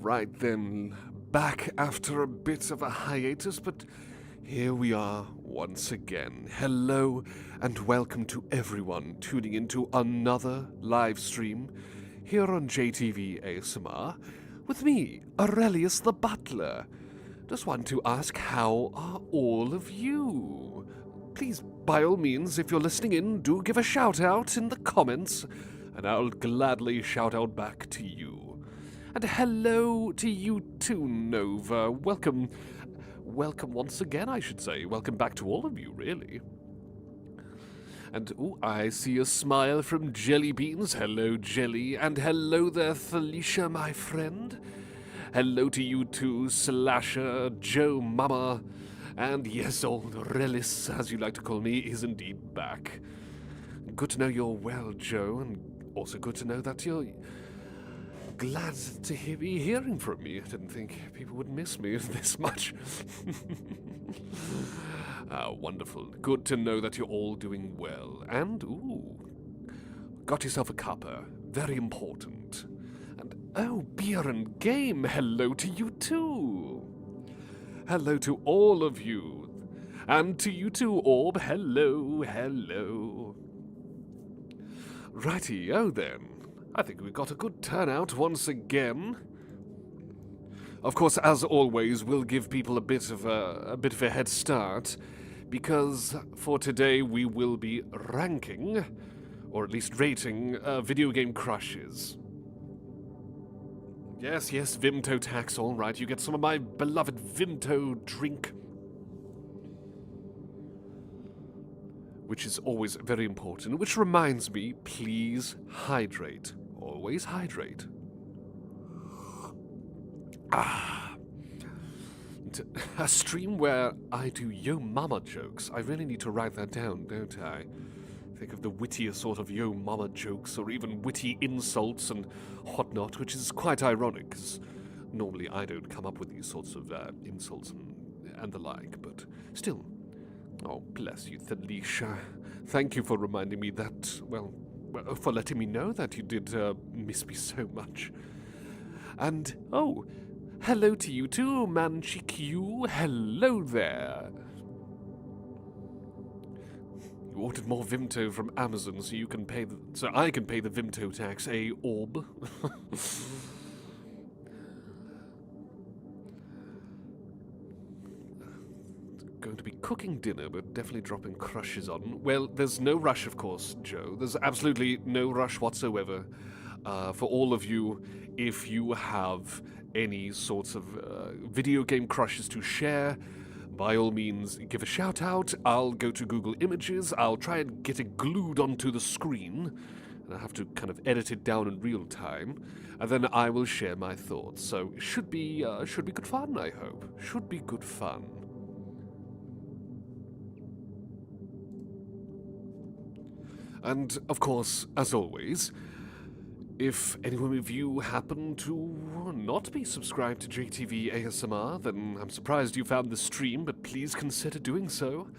Right then, back after a bit of a hiatus, but here we are once again. Hello and welcome to everyone tuning into another live stream here on JTV ASMR with me, Aurelius the Butler. Just want to ask, how are all of you? Please, by all means, if you're listening in, do give a shout out in the comments, and I'll gladly shout out back to you. And hello to you too, Nova. Welcome once again, I should say. Welcome back to all of you, really. And, ooh, I see a smile from Jelly Beans. Hello, Jelly. And hello there, Felicia, my friend. Hello to you too, Slasher, Joe Mama. And yes, old Relis, as you like to call me, is indeed back. Good to know you're well, Joe, and also good to know that you're glad to be hearing from me. I didn't think people would miss me this much. Wonderful. Good to know that you're all doing well. And, ooh, got yourself a cuppa. Very important. And, oh, beer and game. Hello to you too. Hello to all of you. And to you too, Orb. Hello, hello. Righty-o then. I think we've got a good turnout once again. Of course, as always, we'll give people a bit of a head start, because for today we will be ranking, or at least rating, video game crushes. Yes, Vimto tax, all right. You get some of my beloved Vimto drink, which is always very important. Which reminds me, please hydrate. Always hydrate. A stream where I do Yo Mama jokes. I really need to write that down, don't I? Think of the wittier sort of Yo Mama jokes, or even witty insults and whatnot, which is quite ironic, because normally I don't come up with these sorts of insults and the like, but still. Oh, bless you, Thalisha. Thank you for reminding me that, well, for letting me know that you did miss me so much. And, oh, hello to you too, Manchi-Q. Hello there. You ordered more Vimto from Amazon so you can pay so I can pay the Vimto tax, Orb? Going to be cooking dinner, but definitely dropping crushes on. Well, there's no rush, of course, Joe. There's absolutely no rush whatsoever. For all of you, if you have any sorts of video game crushes to share, by all means, give a shout out. I'll go to Google Images. I'll try and get it glued onto the screen, and I have to kind of edit it down in real time, and then I will share my thoughts. So it should be good fun, I hope. Should be good fun. And, of course, as always, if anyone of you happen to not be subscribed to JTV ASMR, then I'm surprised you found the stream, but please consider doing so.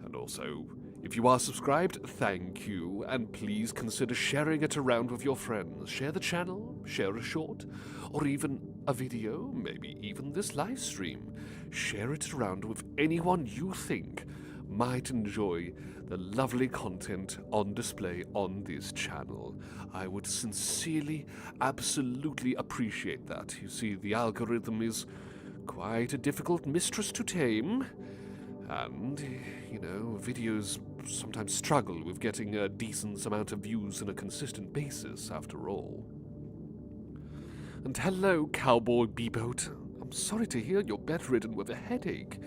And also, if you are subscribed, thank you, and please consider sharing it around with your friends. Share the channel, share a short, or even a video, maybe even this live stream. Share it around with anyone you think might enjoy the lovely content on display on this channel. I would sincerely, absolutely appreciate that. You see, the algorithm is quite a difficult mistress to tame, and, you know, videos sometimes struggle with getting a decent amount of views on a consistent basis, after all. And hello, Cowboy Beboat. I'm sorry to hear you're bedridden with a headache.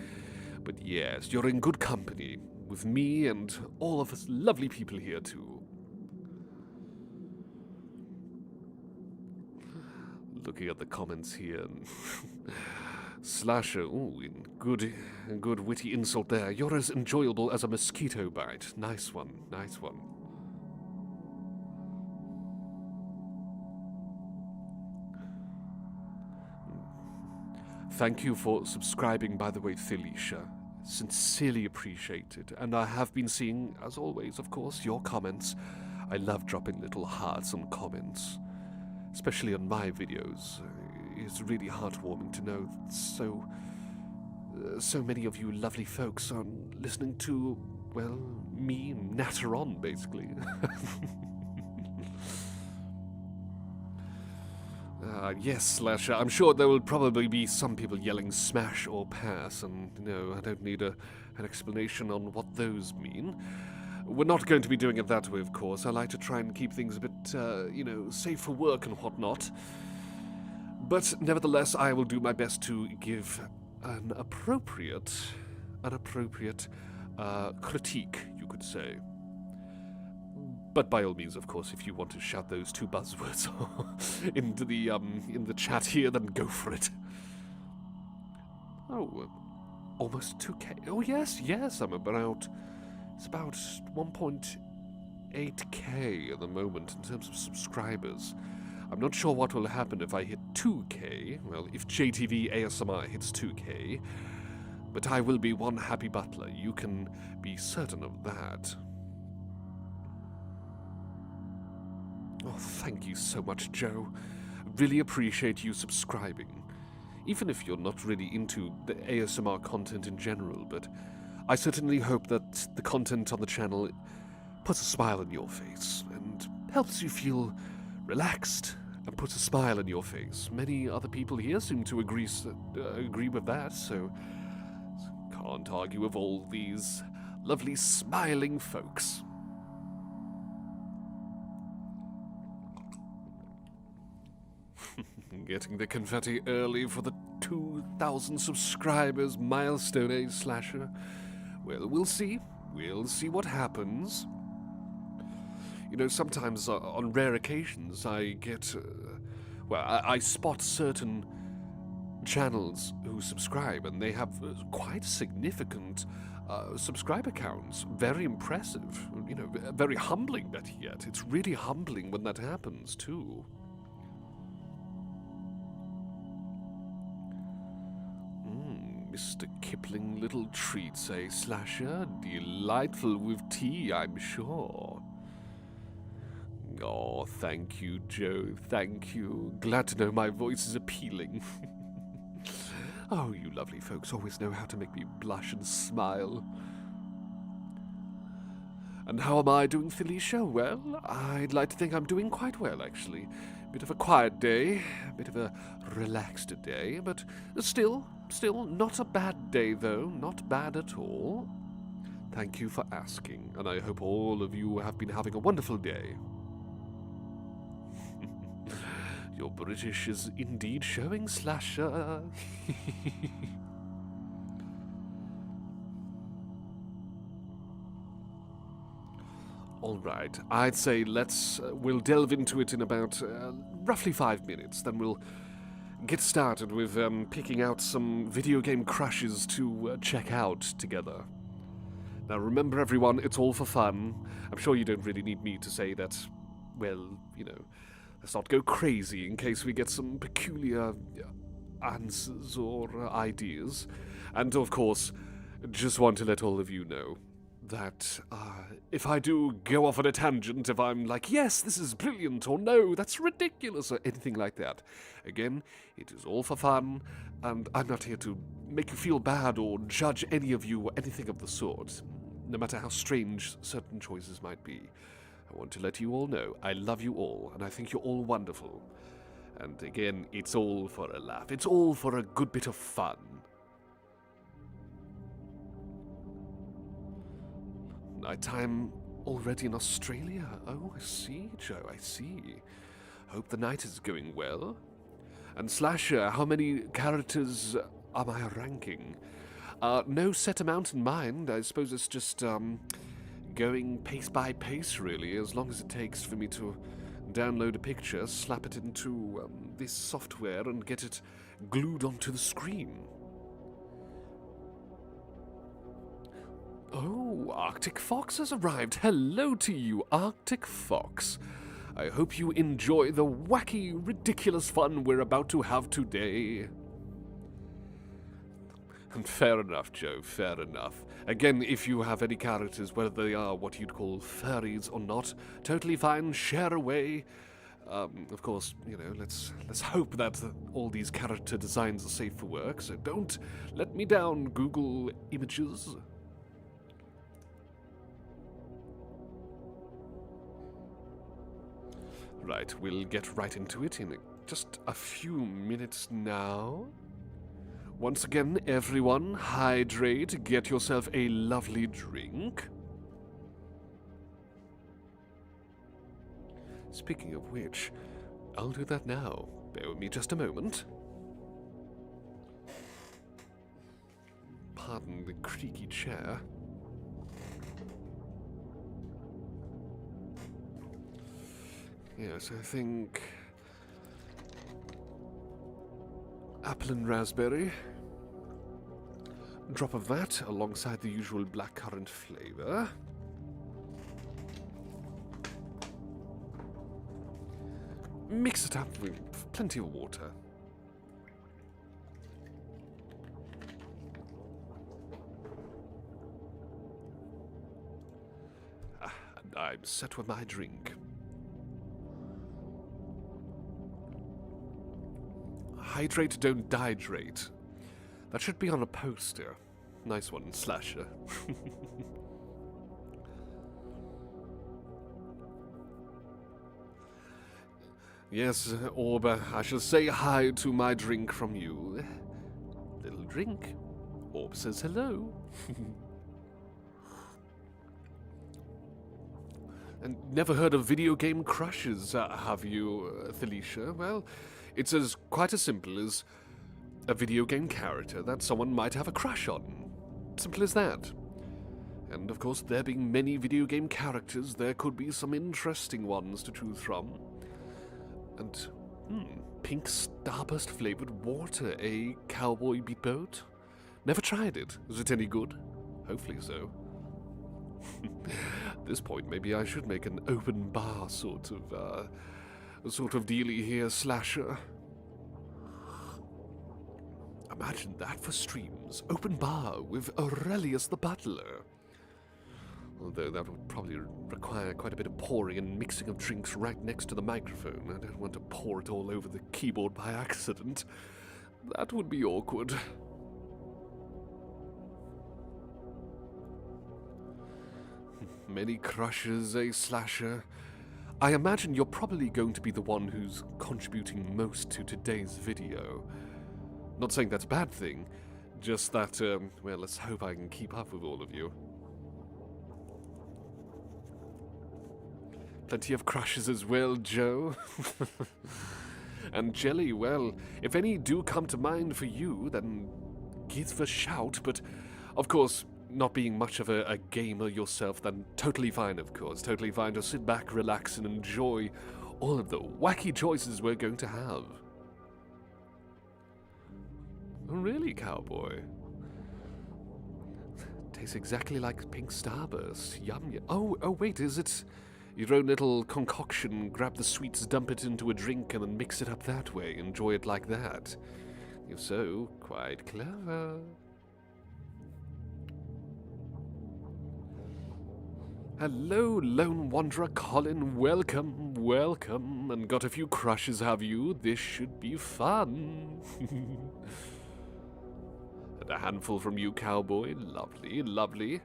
But yes, you're in good company, with me and all of us lovely people here too. Looking at the comments here, Slasher, ooh, in good witty insult there. You're as enjoyable as a mosquito bite. Nice one, nice one. Thank you for subscribing, by the way, Thalisha. Sincerely appreciated. And I have been seeing, as always, of course, your comments. I love dropping little hearts and comments, especially on my videos. is really heartwarming to know that so many of you lovely folks are listening to, well, me natter on, basically. Yes, Slasher, I'm sure there will probably be some people yelling smash or pass, and, I don't need an explanation on what those mean. We're not going to be doing it that way, of course. I like to try and keep things a bit, safe for work and whatnot. But nevertheless, I will do my best to give an appropriate critique, you could say. But by all means, of course, if you want to shout those two buzzwords into the in the chat here, then go for it. Oh, almost 2K. Oh yes, I'm about. It's about 1.8K at the moment in terms of subscribers. I'm not sure what will happen if I hit 2K. Well, if JTV ASMR hits 2K, but I will be one happy butler. You can be certain of that. Oh, thank you so much, Joe. Really appreciate you subscribing. Even if you're not really into the ASMR content in general, but I certainly hope that the content on the channel puts a smile on your face and helps you feel relaxed and puts a smile on your face. Many other people here seem to agree with that, so can't argue with all these lovely smiling folks. Getting the confetti early for the 2,000 subscribers milestone, eh, Slasher? Well, we'll see. We'll see what happens. Sometimes on rare occasions I get... I spot certain channels who subscribe, and they have quite significant subscriber counts. Very impressive. Very humbling, better yet. It's really humbling when that happens, too. Mr. Kipling little treats, eh, Slasher? Delightful with tea, I'm sure. Oh, thank you, Joe, thank you. Glad to know my voice is appealing. Oh, you lovely folks always know how to make me blush and smile. And how am I doing, Felicia? Well, I'd like to think I'm doing quite well, actually. Bit of a quiet day, a bit of a relaxed day, but still not a bad day, though. Not bad at all. Thank you for asking, and I hope all of you have been having a wonderful day. Your British is indeed showing, Slasher. All right, I'd say we'll delve into it in about roughly 5 minutes. Then we'll get started with picking out some video game crushes to check out together. Now remember, everyone, it's all for fun. I'm sure you don't really need me to say that, well, let's not go crazy in case we get some peculiar answers or ideas. And of course, just want to let all of you know that if I do go off on a tangent, if I'm like, yes, this is brilliant, or no, that's ridiculous, or anything like that, again, it is all for fun, and I'm not here to make you feel bad or judge any of you or anything of the sort, no matter how strange certain choices might be. I want to let you all know I love you all, and I think you're all wonderful. And again, it's all for a laugh. It's all for a good bit of fun. Nighttime already in Australia? Oh, I see, Joe, I see. Hope the night is going well. And Slasher, how many characters am I ranking? No set amount in mind. I suppose it's just going pace by pace, really, as long as it takes for me to download a picture, slap it into this software, and get it glued onto the screen. Oh, Arctic Fox has arrived. Hello to you, Arctic Fox. I hope you enjoy the wacky, ridiculous fun we're about to have today. And fair enough, Joe, fair enough. Again, if you have any characters, whether they are what you'd call furries or not, totally fine, share away. Of course, let's hope that all these character designs are safe for work, so don't let me down, Google Images. Right, we'll get right into it in just a few minutes now. Once again, everyone, hydrate, get yourself a lovely drink. Speaking of which, I'll do that now. Bear with me just a moment. Pardon the creaky chair. Yes, I think apple and raspberry. Drop of that alongside the usual blackcurrant flavor. Mix it up with plenty of water. And I'm set with my drink. Hydrate, don't dihydrate. That should be on a poster. Nice one, Slasher. Yes, Orb, I shall say hi to my drink from you. Little drink. Orb says hello. And never heard of video game crushes, have you, Felicia? Well, it's quite as simple as a video game character that someone might have a crush on. Simple as that. And of course, there being many video game characters, there could be some interesting ones to choose from. And, pink starburst flavored water, a cowboy beatboat? Never tried it. Is it any good? Hopefully so. At this point, maybe I should make an open bar sort of dealie here, Slasher. Imagine that for streams. Open bar with Aurelius the Butler. Although that would probably require quite a bit of pouring and mixing of drinks right next to the microphone. I don't want to pour it all over the keyboard by accident. That would be awkward. Many crushes, eh, Slasher? I imagine you're probably going to be the one who's contributing most to today's video. Not saying that's a bad thing, just that, well, let's hope I can keep up with all of you. Plenty of crushes as well, Joe. And Jelly, well, if any do come to mind for you, then give a shout, but of course, not being much of a gamer yourself, then totally fine, of course. Totally fine to sit back, relax, and enjoy all of the wacky choices we're going to have. Oh, really, Cowboy? Tastes exactly like pink starburst. Yum, yum. Oh, wait, is it your own little concoction? Grab the sweets, dump it into a drink, and then mix it up that way. Enjoy it like that. If so, quite clever. Hello, Lone Wanderer Colin. Welcome, welcome. And got a few crushes, have you? This should be fun. And a handful from you, Cowboy. Lovely, lovely.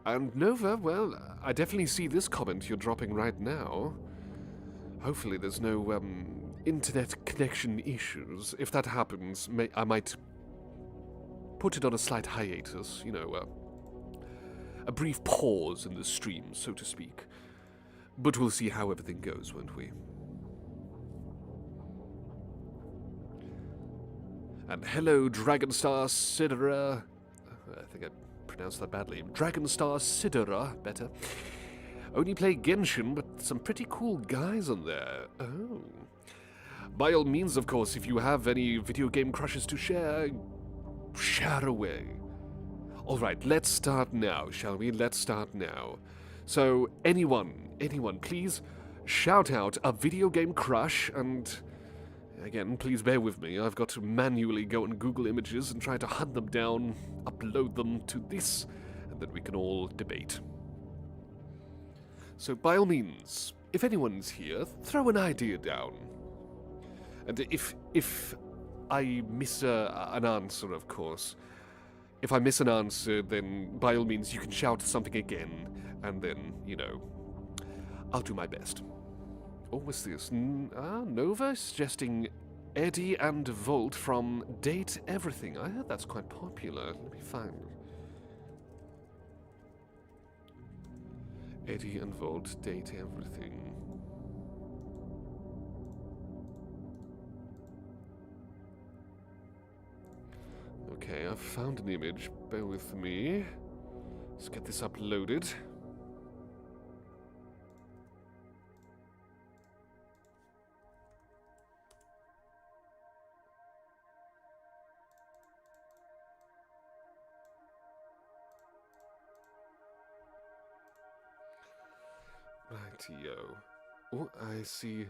And Nova, well, I definitely see this comment you're dropping right now. Hopefully there's no, internet connection issues. If that happens, I might put it on a slight hiatus, you know, a brief pause in the stream, so to speak. But we'll see how everything goes, won't we? And hello, Dragonstar Sidera. I think I pronounced that badly. Dragonstar Sidera, better. Only play Genshin, but some pretty cool guys on there. Oh. By all means, of course, if you have any video game crushes to share, share away. Alright, let's start now, shall we? Let's start now. So, anyone, please shout out a video game crush, and again, please bear with me. I've got to manually go on Google Images and try to hunt them down, upload them to this, and then we can all debate. So, by all means, if anyone's here, throw an idea down. And if I miss an answer, of course. If I miss an answer, then by all means you can shout something again, and then, you know, I'll do my best. Oh, what's this? Nova suggesting Eddie and Volt from Date Everything. I heard that's quite popular. Let me find it. Eddie and Volt, Date Everything. Okay, I've found an image. Bear with me. Let's get this uploaded. Rightio. Oh, I see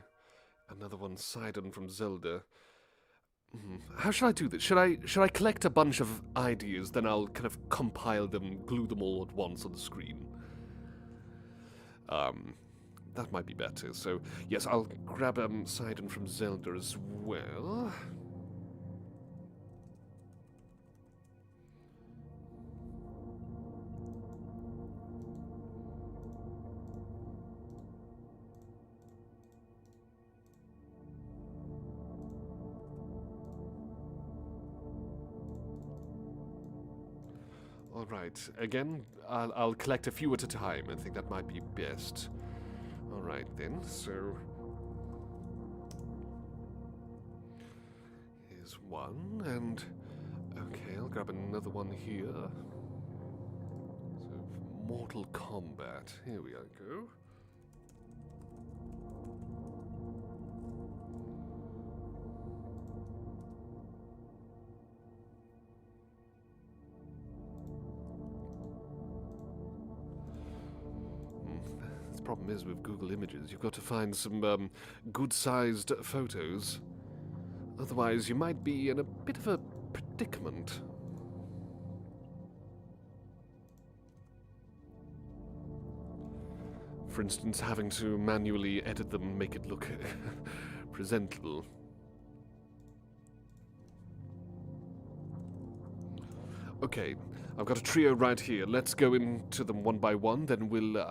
another one, Sidon from Zelda. How should I do this? Should I collect a bunch of ideas, then I'll kind of compile them, glue them all at once on the screen? That might be better. So, yes, I'll grab Sidon from Zelda as well. Alright, again, I'll collect a few at a time. I think that might be best. Alright then, so... here's one, and... okay, I'll grab another one here. So, Mortal Kombat. Here we go. Problem is with Google Images, you've got to find some good-sized photos. Otherwise, you might be in a bit of a predicament. For instance, having to manually edit them and make it look presentable. Okay, I've got a trio right here. Let's go into them one by one, then we'll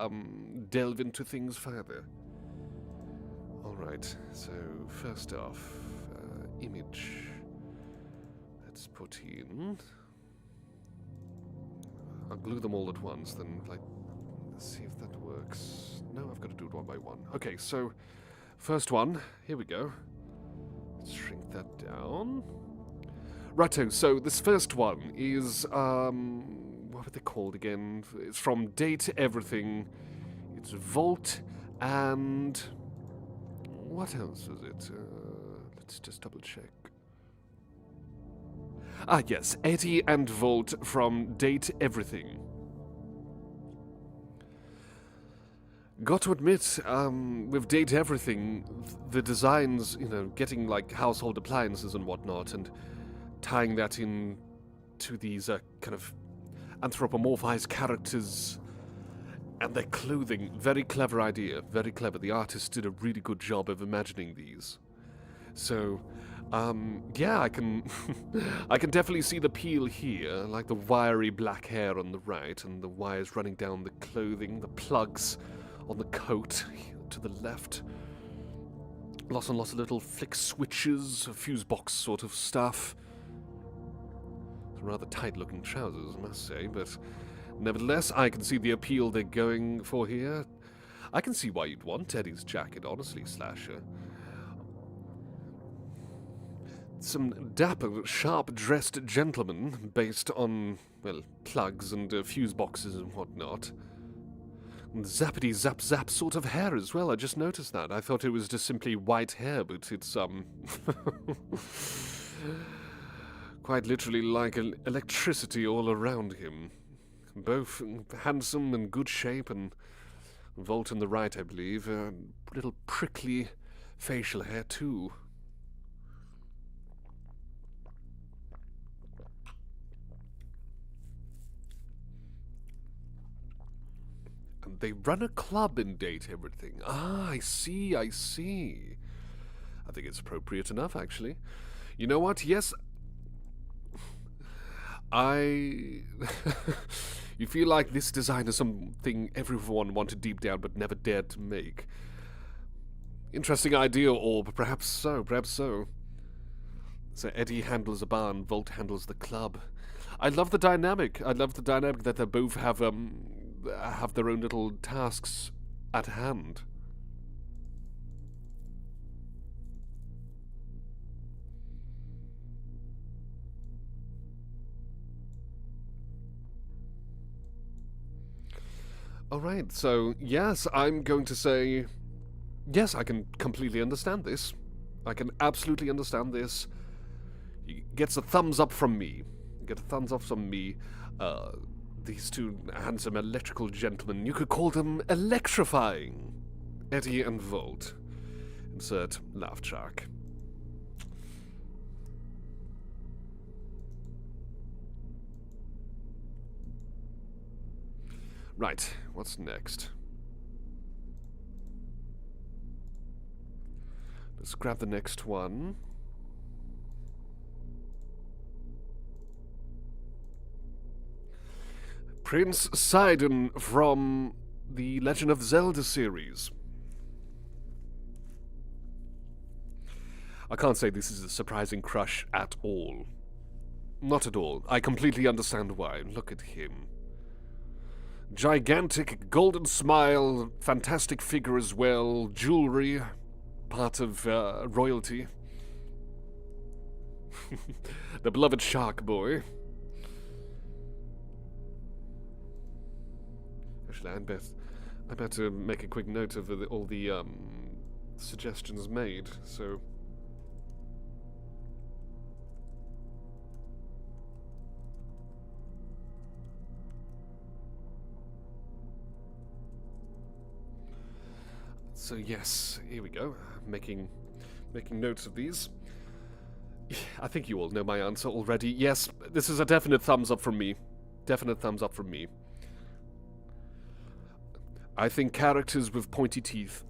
delve into things further. Alright, so first off, image. Let's put in... I'll glue them all at once, then, like, let's see if that works. No, I've got to do it one by one. Okay, so, first one, here we go. Let's shrink that down. Righto, so this first one is, what were they called again? It's from Date Everything. It's Volt and... what else was it? Let's just double check. Ah, yes, Eddie and Volt from Date Everything. Got to admit, with Date Everything, the designs, you know, getting like household appliances and whatnot, and tying that in to these kind of anthropomorphized characters and their clothing. Very clever idea, very clever. The artist did a really good job of imagining these. So, yeah, I can I can definitely see the appeal here, like the wiry black hair on the right and the wires running down the clothing, the plugs on the coat to the left. Lots and lots of little flick switches, a fuse box sort of stuff. Rather tight-looking trousers, I must say, but nevertheless, I can see the appeal they're going for here. I can see why you'd want Eddie's jacket, honestly, Slasher. Some dapper, sharp-dressed gentlemen based on, well, plugs and fuse boxes and whatnot. And zappity-zap-zap sort of hair as well, I just noticed that. I thought it was just simply white hair, but it's, quite literally like electricity all around him. Both handsome and good shape, and Volt on the right, I believe. A little prickly facial hair, too. And they run a club and date everything. Ah, I see, I see. I think it's appropriate enough, actually. You know what? Yes, I... You feel like this design is something everyone wanted deep down but never dared to make. Interesting idea, Orb. Perhaps so, perhaps so. So Eddie handles a bar and Volt handles the club. I love the dynamic. I love the dynamic that they both have their own little tasks at hand. Alright, so yes, I'm going to say yes, I can completely understand this. I can absolutely understand this. He gets a thumbs up from me. Get a thumbs up from me. These two handsome electrical gentlemen, you could call them electrifying. Eddie and Volt. Insert laugh track. Right, what's next? Let's grab the next one. Prince Sidon from the Legend of Zelda series. I can't say this is a surprising crush at all. Not at all. I completely understand why. Look at him. Gigantic golden smile, fantastic figure as well, jewelry, part of royalty. The beloved shark boy. Actually, I better make a quick note of all the suggestions made. So. So yes, here we go. Making notes of these. I think you all know my answer already. Yes, this is a definite thumbs up from me. Definite thumbs up from me. I think characters with pointy teeth,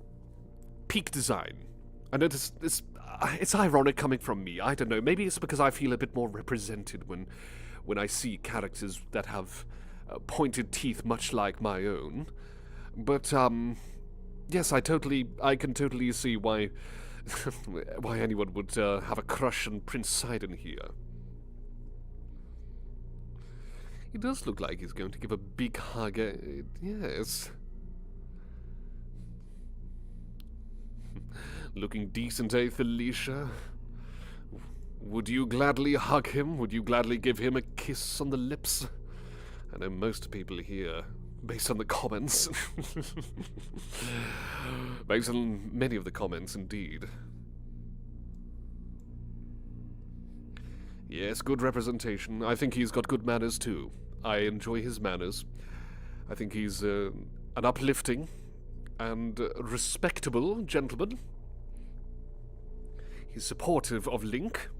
peak design. I know this it's ironic coming from me. I don't know. Maybe it's because I feel a bit more represented when I see characters that have pointed teeth, much like my own. But yes, I can totally see why why anyone would have a crush on Prince Sidon here. He does look like he's going to give a big hug. Yes. Looking decent, eh, Felicia? Would you gladly hug him? Would you gladly give him a kiss on the lips? I know most people here, based on the comments. Based on many of the comments, indeed. Yes, good representation. I think he's got good manners, too. I enjoy his manners. I think he's an uplifting and respectable gentleman. He's supportive of Link.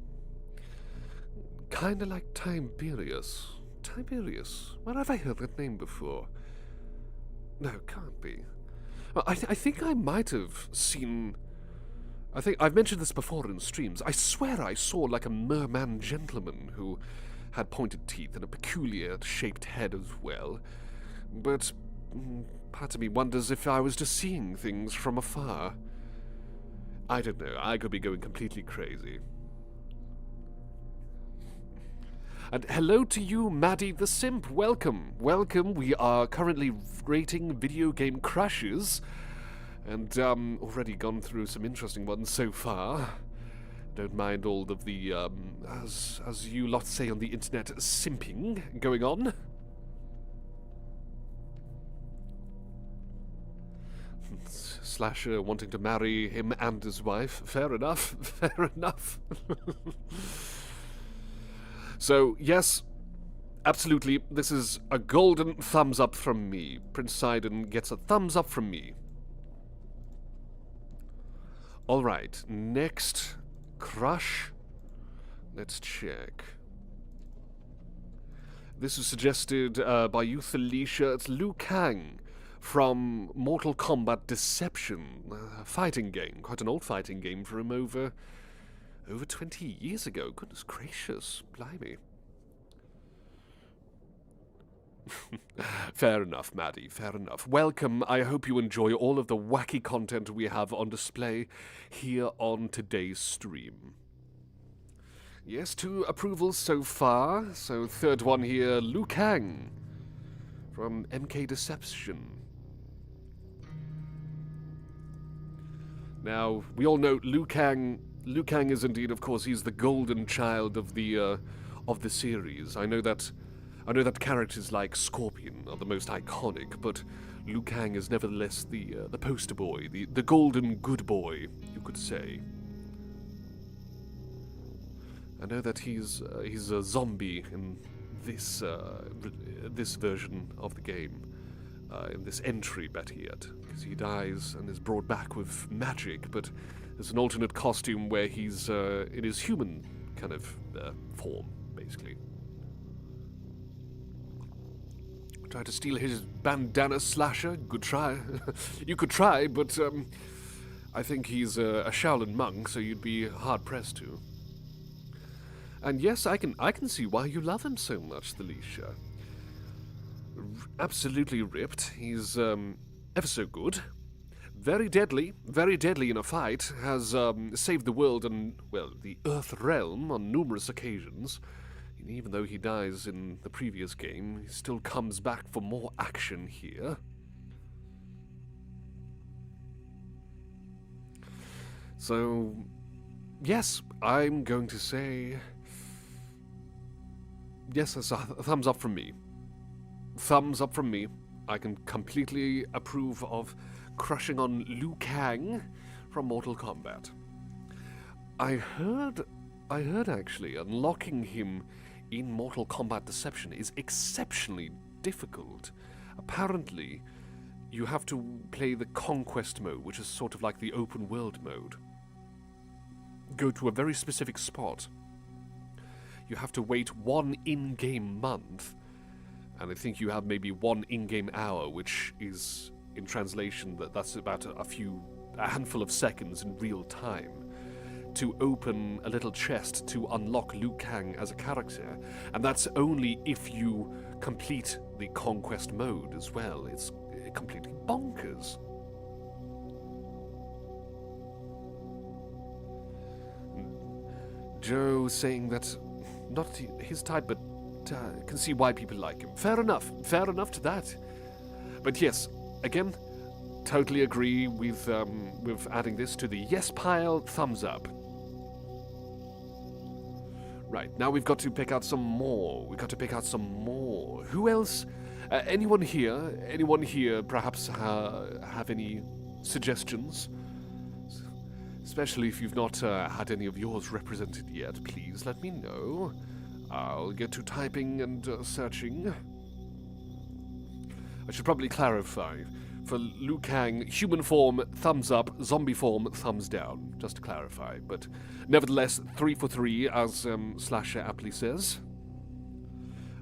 Kinda like Tiberius. Tiberius? Where have I heard that name before? No, can't be. Well, I think I might have seen... I think I've mentioned this before in streams. I swear I saw like a merman gentleman who had pointed teeth and a peculiar shaped head as well. But part of me wonders if I was just seeing things from afar. I don't know. I could be going completely crazy. And hello to you, Maddie the Simp. Welcome. Welcome. We are currently rating video game crushes. And already gone through some interesting ones so far. Don't mind all of the, as you lot say on the internet, simping going on. Slasher wanting to marry him and his wife. Fair enough. Fair enough. So, yes, absolutely, this is a golden thumbs up from me. Prince Sidon gets a thumbs up from me. Alright, next crush. Let's check. This was suggested by you, Felicia. It's Liu Kang from Mortal Kombat Deception, a fighting game, quite an old fighting game from over 20 years ago. Goodness gracious, blimey. Fair enough, Maddie, fair enough. Welcome. I hope you enjoy all of the wacky content we have on display here on today's stream. Yes, 2 approvals so far. So third one here, Liu Kang from MK Deception. Now, we all know Liu Kang is indeed, of course, he's the golden child of the series. I know that characters like Scorpion are the most iconic, but Liu Kang is nevertheless the poster boy, the golden good boy, you could say. I know that he's a zombie in this version of the game, in this entry, better yet, because he dies and is brought back with magic, but there's an alternate costume where he's in his human kind of form, basically. Try to steal his bandana slasher? Good try. You could try, but I think he's a Shaolin monk, so you'd be hard-pressed to. And yes, I can see why you love him so much, Thalisha. Absolutely ripped. He's ever so good. Very deadly in a fight. Has saved the world and, well, the Earth realm on numerous occasions. And even though he dies in the previous game, he still comes back for more action here. So, yes, I'm going to say... yes, that's a thumbs up from me. Thumbs up from me. I can completely approve of crushing on Liu Kang from Mortal Kombat. I heard actually unlocking him in Mortal Kombat Deception is exceptionally difficult. Apparently, you have to play the Conquest mode, which is sort of like the open world mode. Go to a very specific spot. You have to wait 1 in-game month, and I think you have maybe 1 in-game hour, which is, in translation, that's about a handful of seconds in real time, to open a little chest to unlock Liu Kang as a character, and that's only if you complete the Conquest mode as well. It's completely bonkers. Joe saying that not his type, but can see why people like him. Fair enough to that. But yes, again, totally agree with adding this to the yes pile. Thumbs up. Right, now we've got to pick out some more. Who else? Anyone here perhaps have any suggestions? Especially if you've not had any of yours represented yet, please let me know. I'll get to typing and searching. I should probably clarify. For Liu Kang, human form, thumbs up, zombie form, thumbs down, just to clarify. But nevertheless, 3 for 3, as Slasher aptly says.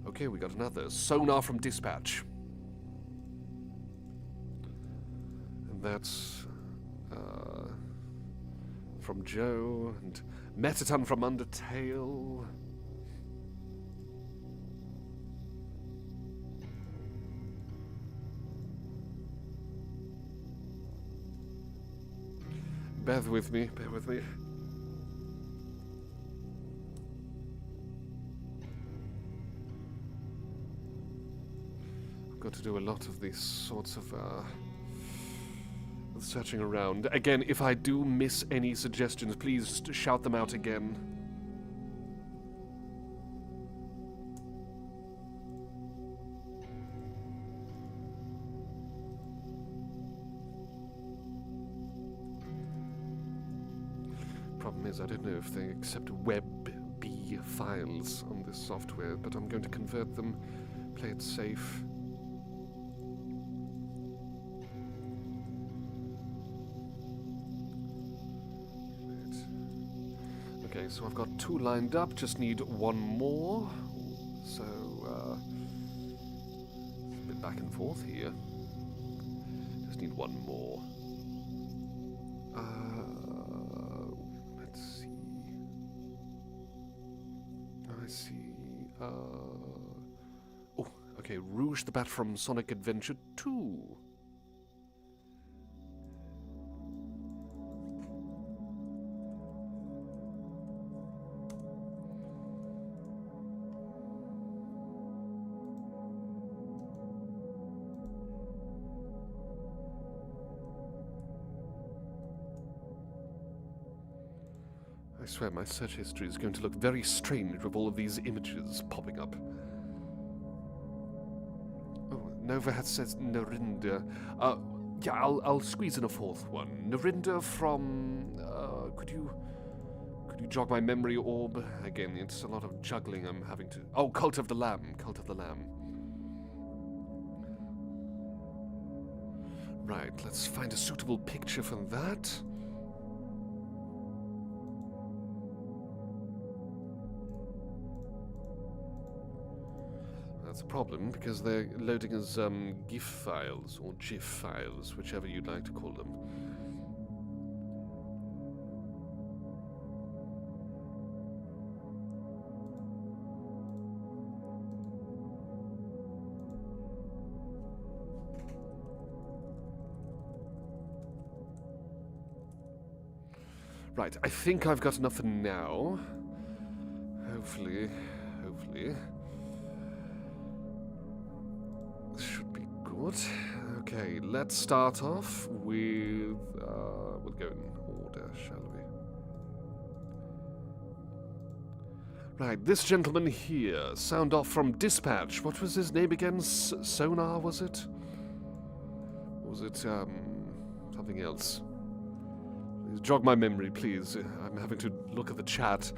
Okay, we got another. Sonar from Dispatch. And that's from Joe, and Metaton from Undertale. Bear with me. I've got to do a lot of these sorts of searching around. Again, if I do miss any suggestions, please just shout them out again. Problem is, I don't know if they accept WebB files on this software, but I'm going to convert them, play it safe. Okay, so I've got 2 lined up, just need 1 more. So, it's a bit back and forth here. need one more. Let's see. I see. Oh, okay. Rouge the Bat from Sonic Adventure 2. I swear my search history is going to look very strange with all of these images popping up. Oh, Nova says Narinda. Yeah, I'll squeeze in a fourth one. Narinda from... could you jog my memory orb? Again, it's a lot of juggling I'm having to... Oh, Cult of the Lamb. Cult of the Lamb. Right, let's find a suitable picture for that. That's a problem, because they're loading as GIF files, or GIF files, whichever you'd like to call them. Right, I think I've got enough for now. Hopefully. Should be good. Okay, let's start off with... we'll go in order, shall we? Right, this gentleman here. Sound off from Dispatch. What was his name again? Sonar, was it? Or was it, something else? Please jog my memory, please. I'm having to look at the chat,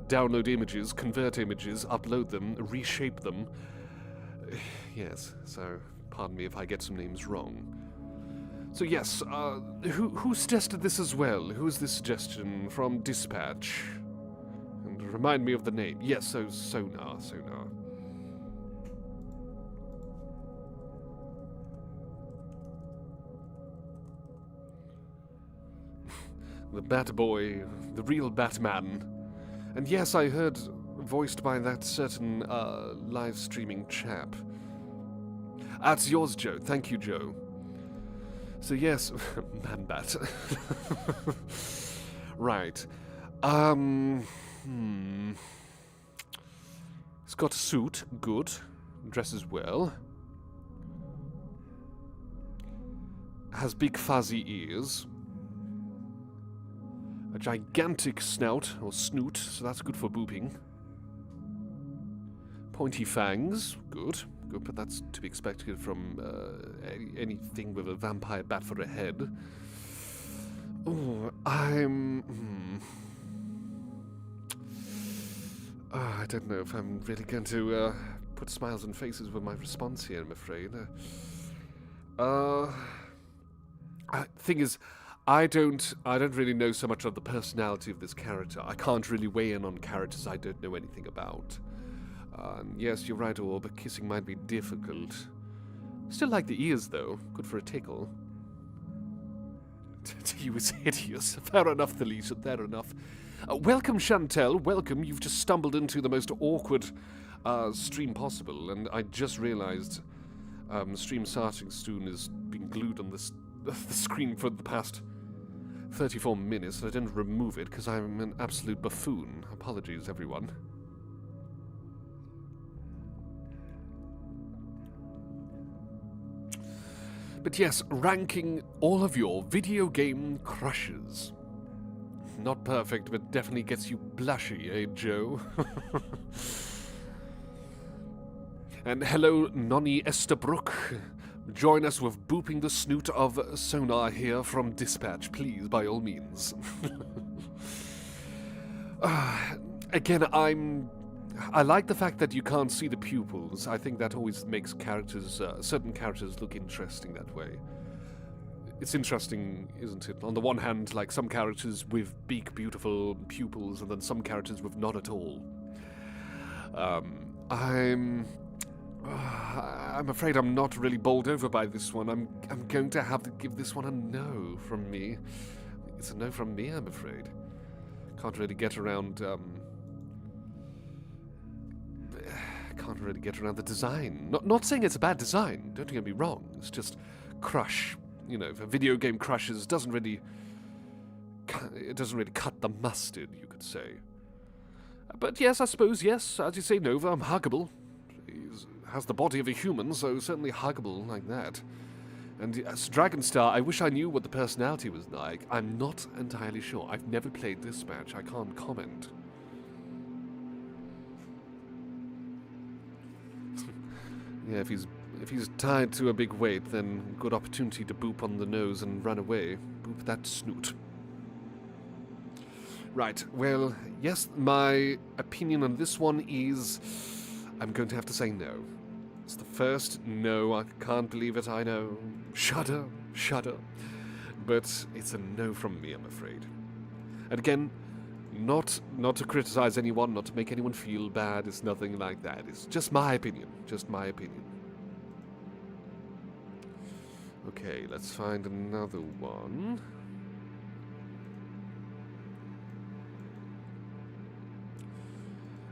download images, convert images, upload them, reshape them. Yes, so pardon me if I get some names wrong. So yes, who suggested this as well? Who is this suggestion from Dispatch? And remind me of the name. Yes, so Sonar. The Bat Boy, the real Batman. And yes, I heard... voiced by that certain live streaming chap. That's yours, Joe. Thank you, Joe. So yes, Man-Bat. Right. He's got a suit. Good. Dresses well. Has big fuzzy ears. A gigantic snout, or snoot, so that's good for booping. Pointy fangs, good, but that's to be expected from anything with a vampire bat for a head. Oh, I don't know if I'm really going to put smiles on faces with my response here, I'm afraid. Thing is, I don't really know so much of the personality of this character. I can't really weigh in on characters I don't know anything about. Yes, you're right, Orb. Kissing might be difficult. Still like the ears, though. Good for a tickle. He was hideous. Fair enough, Thalisha, fair enough. Welcome, Chantel. Welcome. You've just stumbled into the most awkward stream possible, and I just realized stream starting soon is being glued on the screen for the past 34 minutes, and I didn't remove it because I'm an absolute buffoon. Apologies, everyone. But yes, ranking all of your video game crushes. Not perfect, but definitely gets you blushy, eh, Joe? And hello, Nonny Estabrook. Join us with booping the snoot of Sonar here from Dispatch, please, by all means. Again, I like the fact that you can't see the pupils. I think that always makes characters, certain characters look interesting that way. It's interesting, isn't it? On the one hand, like some characters with big, beautiful pupils, and then some characters with none at all. I'm afraid I'm not really bowled over by this one. I'm going to have to give this one a no from me. It's a no from me, I'm afraid. Can't really get around, can't really get around the design. Not saying it's a bad design, don't get me wrong. It's just Crush, you know, for video game crushes, it doesn't really cut the mustard, you could say. But yes, I suppose, yes, as you say, Nova, I'm huggable. He has the body of a human, so certainly huggable like that. And as Dragonstar, I wish I knew what the personality was like. I'm not entirely sure. I've never played this match. I can't comment. Yeah, if he's tied to a big weight, then good opportunity to boop on the nose and run away. Boop that snoot. Right, well, yes, my opinion on this one is I'm going to have to say no. It's the first no, I can't believe it, I know. Shudder, shudder. But it's a no from me, I'm afraid. And again, not to criticize anyone, not to make anyone feel bad, it's nothing like that. It's just my opinion, just my opinion. Okay, let's find another one.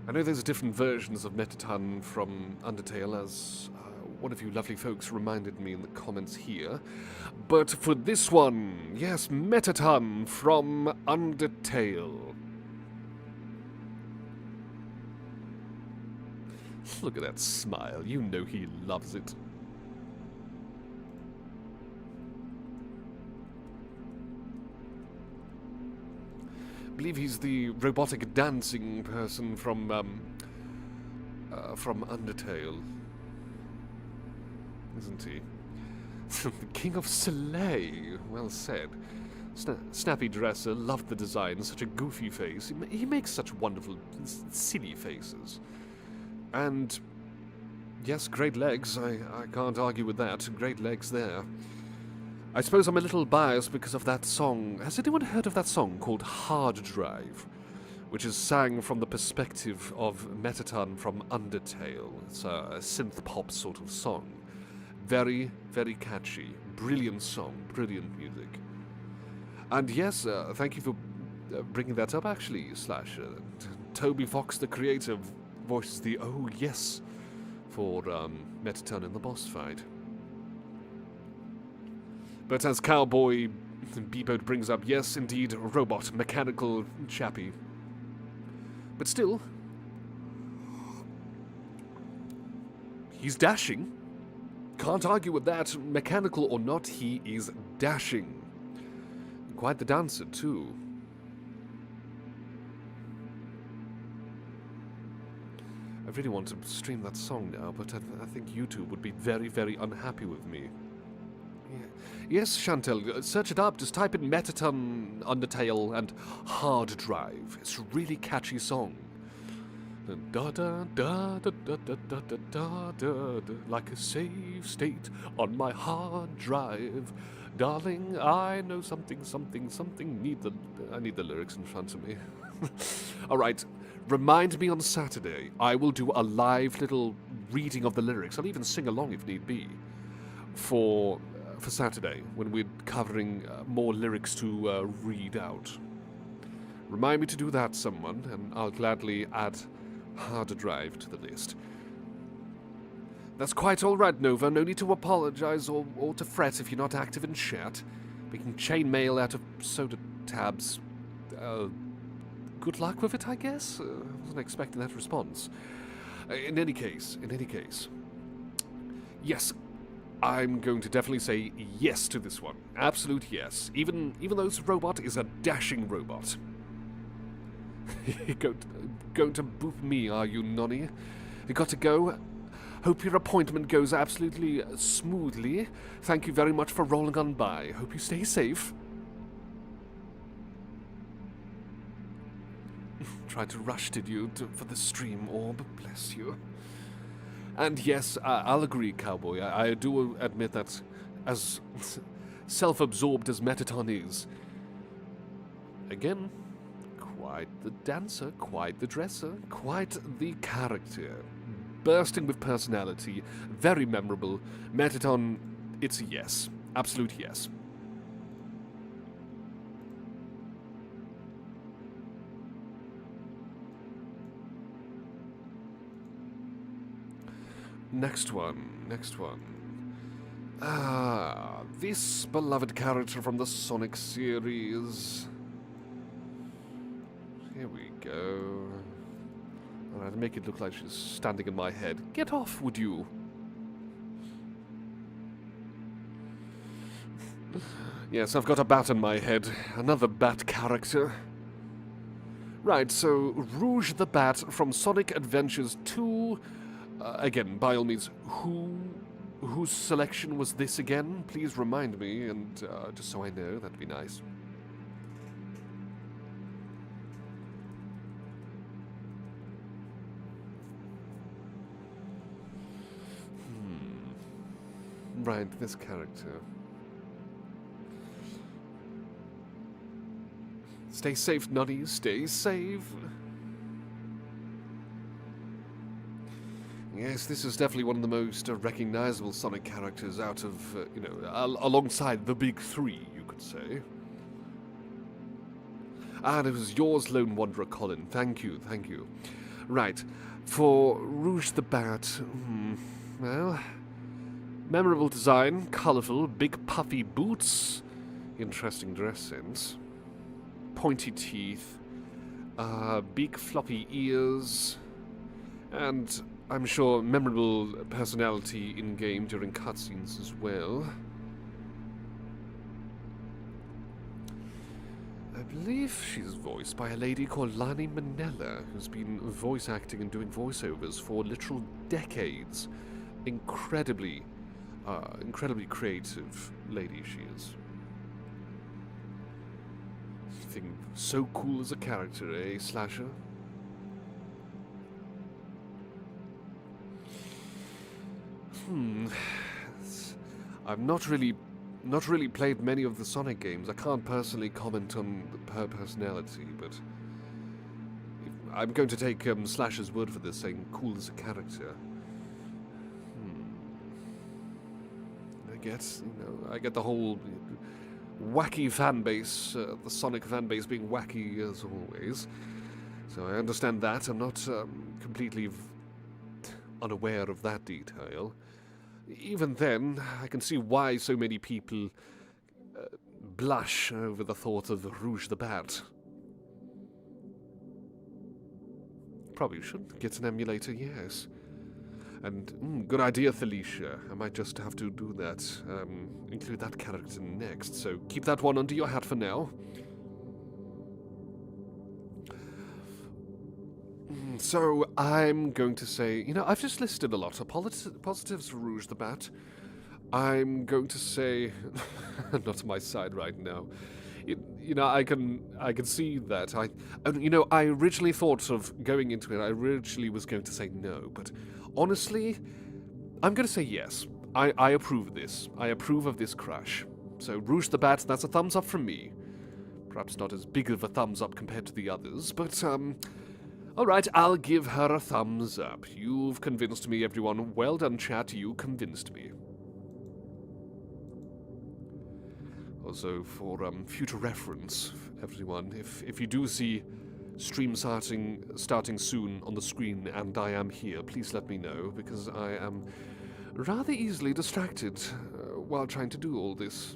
I know there's different versions of Metaton from Undertale, as one of you lovely folks reminded me in the comments here. But for this one, yes, Metaton from Undertale. Look at that smile, you know he loves it. I believe he's the robotic dancing person from Undertale, isn't he? The King of Soleil, well said. Snappy dresser, loved the design, such a goofy face. He makes such wonderful, silly faces. And, yes, great legs, I can't argue with that, great legs there. I suppose I'm a little biased because of that song. Has anyone heard of that song called Hard Drive? Which is sang from the perspective of Metaton from Undertale. It's a synth-pop sort of song. Very, very catchy. Brilliant song. Brilliant music. And yes, thank you for bringing that up, actually, Slash. Toby Fox, the creator, voices the "oh yes" for Metaton in the boss fight. But as Cowboy Beboat brings up, yes, indeed, robot, mechanical chappy. But still, he's dashing. Can't argue with that. Mechanical or not, he is dashing. Quite the dancer, too. I really want to stream that song now, but I think YouTube would be very, very unhappy with me. Yes, Chantel, search it up. Just type in Metaton, Undertale, and Hard Drive. It's a really catchy song. Da da da da da da da da da da, like a save state on my hard drive. Darling, I know something. I need the lyrics in front of me. All right, remind me on Saturday. I will do a live little reading of the lyrics. I'll even sing along if need be. For Saturday, when we're covering more lyrics to read out. Remind me to do that, someone, and I'll gladly add Hard Drive to the list. That's quite all right, Nova. No need to apologize or to fret if you're not active in chat. We can chainmail out of soda tabs. Good luck with it, I guess? I wasn't expecting that response. In any case, yes, I'm going to definitely say yes to this one. Absolute yes. Even though this robot is a dashing robot. You're going to boop me, are you, Nonny? You got to go. Hope your appointment goes absolutely smoothly. Thank you very much for rolling on by. Hope you stay safe. Tried to rush, did you, for the stream orb? Bless you. And yes, I'll agree, Cowboy. I do admit that as self-absorbed as Metaton is, again, quite the dancer, quite the dresser, quite the character. bursting with personality, very memorable. Met it on... It's a yes. Absolute yes. Next one. This beloved character from the Sonic series. Here we go. Alright, make it look like she's standing in my head. Get off, would you? Yes, I've got a bat in my head. Another bat character. Right, so Rouge the Bat from Sonic Adventures 2. Again, by all means, whose selection was this again? Please remind me, and just so I know, that'd be nice. Right, this character. Stay safe, Noddy, stay safe. Yes, this is definitely one of the most recognizable Sonic characters out of, alongside the big three, you could say. And it was yours, Lone Wanderer Colin. Thank you. Right, for Rouge the Bat, well, memorable design, colourful, big puffy boots, interesting dress sense, pointy teeth, big floppy ears, and I'm sure memorable personality in-game during cutscenes as well. I believe she's voiced by a lady called Lani Minella, who's been voice acting and doing voiceovers for literal decades. Incredibly creative lady she is. Something so cool as a character, eh, Slasher? I've not really played many of the Sonic games. I can't personally comment on her personality, but I'm going to take Slasher's word for this, saying cool as a character. I get the whole wacky fan base, the Sonic fan base being wacky as always. So I understand that. I'm not completely unaware of that detail. Even then, I can see why so many people blush over the thought of Rouge the Bat. Probably should get an emulator, yes. And, good idea, Felicia. I might just have to do that. Include that character next, so keep that one under your hat for now. So, I'm going to say, I've just listed a lot of positives for Rouge the Bat. I'm going to say, not on my side right now. I can see that. I originally thought of going into it, I originally was going to say no, but honestly, I'm going to say yes. I approve of this. I approve of this crash. So, Rouge the Bat, that's a thumbs up from me. Perhaps not as big of a thumbs up compared to the others, but, alright, I'll give her a thumbs up. You've convinced me, everyone. Well done, chat. You convinced me. Also, for future reference, everyone, if you do see stream starting soon on the screen and I am here, please let me know, because I am rather easily distracted while trying to do all this.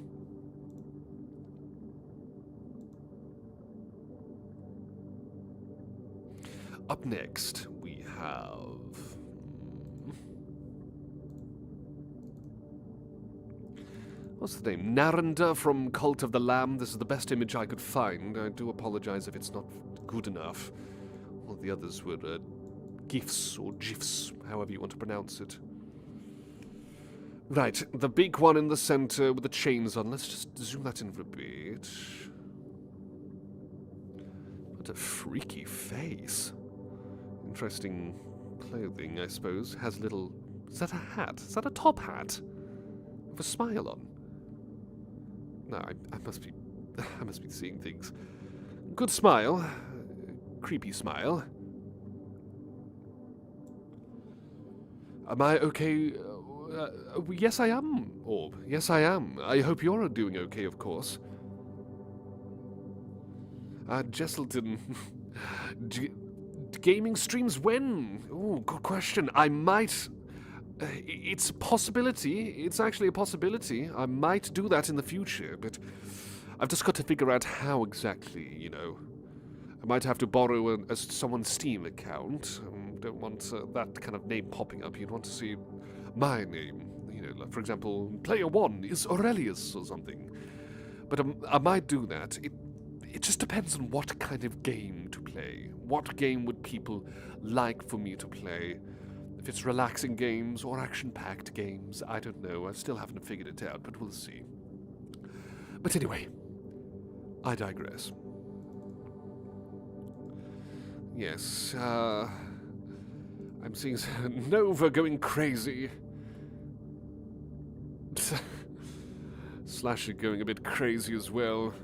Up next, we have... what's the name? Narendra from Cult of the Lamb. This is the best image I could find. I do apologize if it's not good enough. All the others were GIFs or GIFs, however you want to pronounce it. Right, the big one in the center with the chains on. Let's just zoom that in for a bit. What a freaky face. Interesting clothing, I suppose. Has a little... is that a hat? Is that a top hat? With a smile on? No, I must be... I must be seeing things. Good smile. Creepy smile. Am I okay? Yes, I am, Orb. Yes, I am. I hope you're doing okay, of course. Jesselton. Gaming streams when? Oh, good question. I might... it's a possibility. It's actually a possibility. I might do that in the future, but I've just got to figure out how exactly, you know. I might have to borrow someone's Steam account. Don't want that kind of name popping up. You'd want to see my name. You know, like, for example, Player 1 is Aurelius or something. But I might do that. It just depends on what kind of game to play. What game would people like for me to play? If it's relaxing games or action-packed games, I don't know. I still haven't figured it out, but we'll see. But anyway, I digress. Yes, I'm seeing Nova going crazy. Slasher going a bit crazy as well.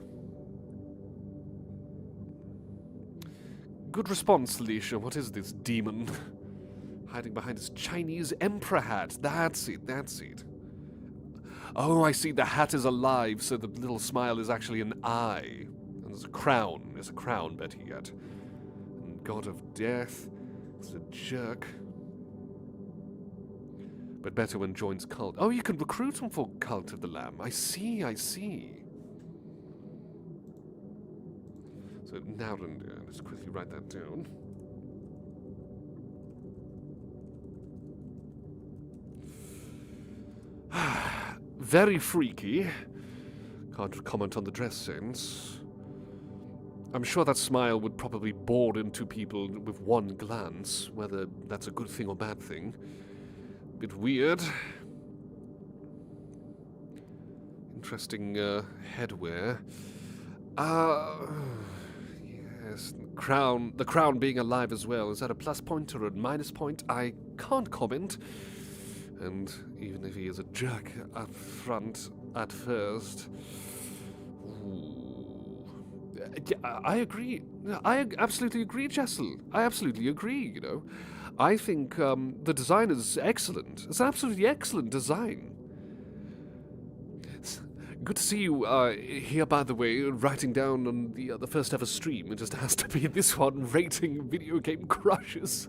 Good response, Alicia. What is this demon? Hiding behind his Chinese emperor hat. That's it, that's it. Oh, I see. The hat is alive, so the little smile is actually an eye. And there's a crown. There's a crown, better yet. And God of Death is a jerk. But better when joins cult. Oh, you can recruit him for Cult of the Lamb. I see, I see. So now let's quickly write that down. Very freaky. Can't comment on the dress sense. I'm sure that smile would probably bore into people with one glance, whether that's a good thing or bad thing. Bit weird. Interesting headwear. Yes, the crown being alive as well. Is that a plus point or a minus point? I can't comment. And even if he is a jerk up front at first... Yeah, I agree. I absolutely agree, Jessel. I absolutely agree, you know. I think the design is excellent. It's an absolutely excellent design. Good to see you here, by the way, writing down on the first ever stream. It just has to be this one, rating video game crushes.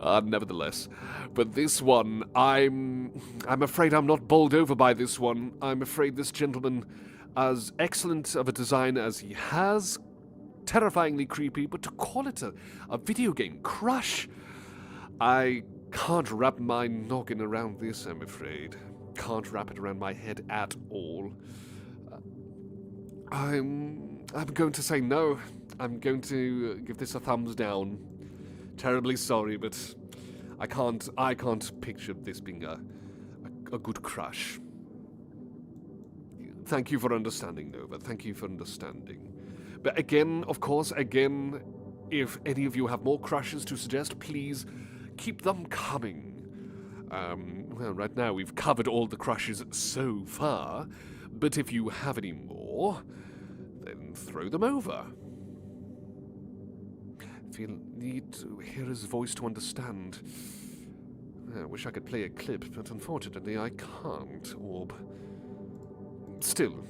Nevertheless. But this one, I'm afraid I'm not bowled over by this one. I'm afraid this gentleman, as excellent of a design as he has, terrifyingly creepy, but to call it a video game crush, I can't wrap my noggin around this, I'm afraid. Can't wrap it around my head at all. I'm going to say no. I'm going to give this a thumbs down. Terribly sorry, but I can't picture this being a good crush. Thank you for understanding, Nova. Thank you for understanding. But again, of course, if any of you have more crushes to suggest, please keep them coming. Well, right now we've covered all the crushes so far, but if you have any more, then throw them over. Need to hear his voice to understand. I wish I could play a clip, but unfortunately I can't, Orb. Still.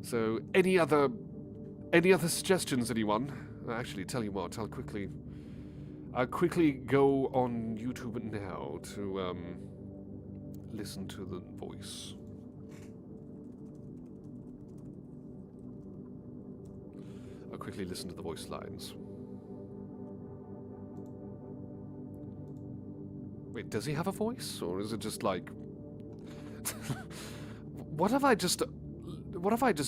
So, any other suggestions, anyone? Actually, tell you what, I'll quickly go on YouTube now to listen to the voice. I'll quickly listen to the voice lines. Wait, does he have a voice, or is it just like? What have I just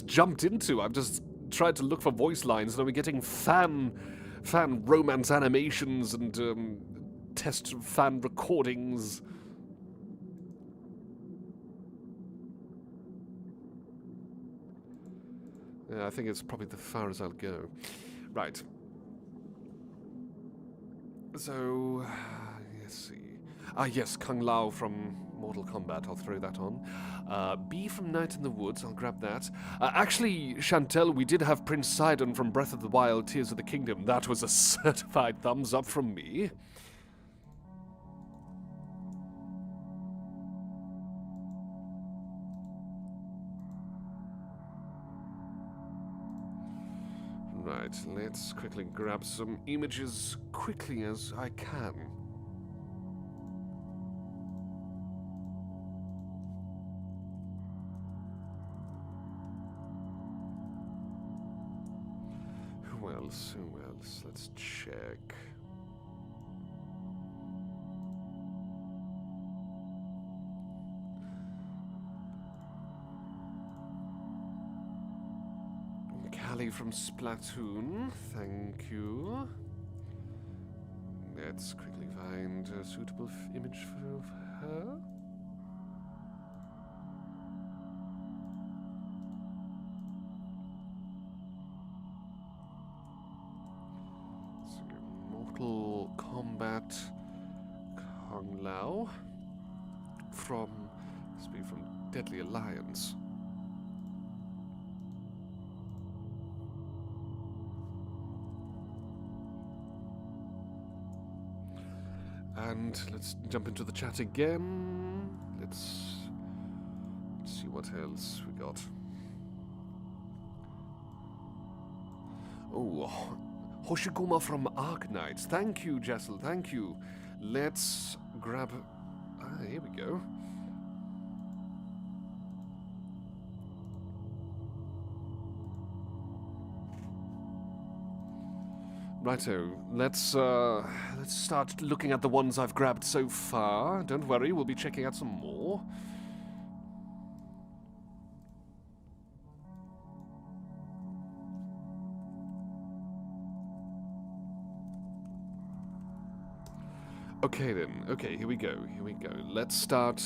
jumped into? I've just tried to look for voice lines, and I'm getting fan romance animations and test fan recordings. Yeah, I think it's probably the far as I'll go. Right. So, let's see. Ah, yes, Kung Lao from Mortal Kombat, I'll throw that on. B from Night in the Woods, I'll grab that. Actually, Chantel, we did have Prince Sidon from Breath of the Wild, Tears of the Kingdom. That was a certified thumbs up from me. Right, let's quickly grab some images quickly as I can. Who else? Who else? Let's check. Callie from Splatoon, thank you. Let's quickly find a suitable image for her. So, Mortal Kombat Kung Lao must be from Deadly Alliance. And let's jump into the chat again. Let's see what else we got. Oh, Hoshiguma from Arknights. Thank you, Jessel. Thank you. Let's grab... here we go. Righto, let's start looking at the ones I've grabbed so far. Don't worry, we'll be checking out some more. Okay then, okay, here we go, here we go. Let's start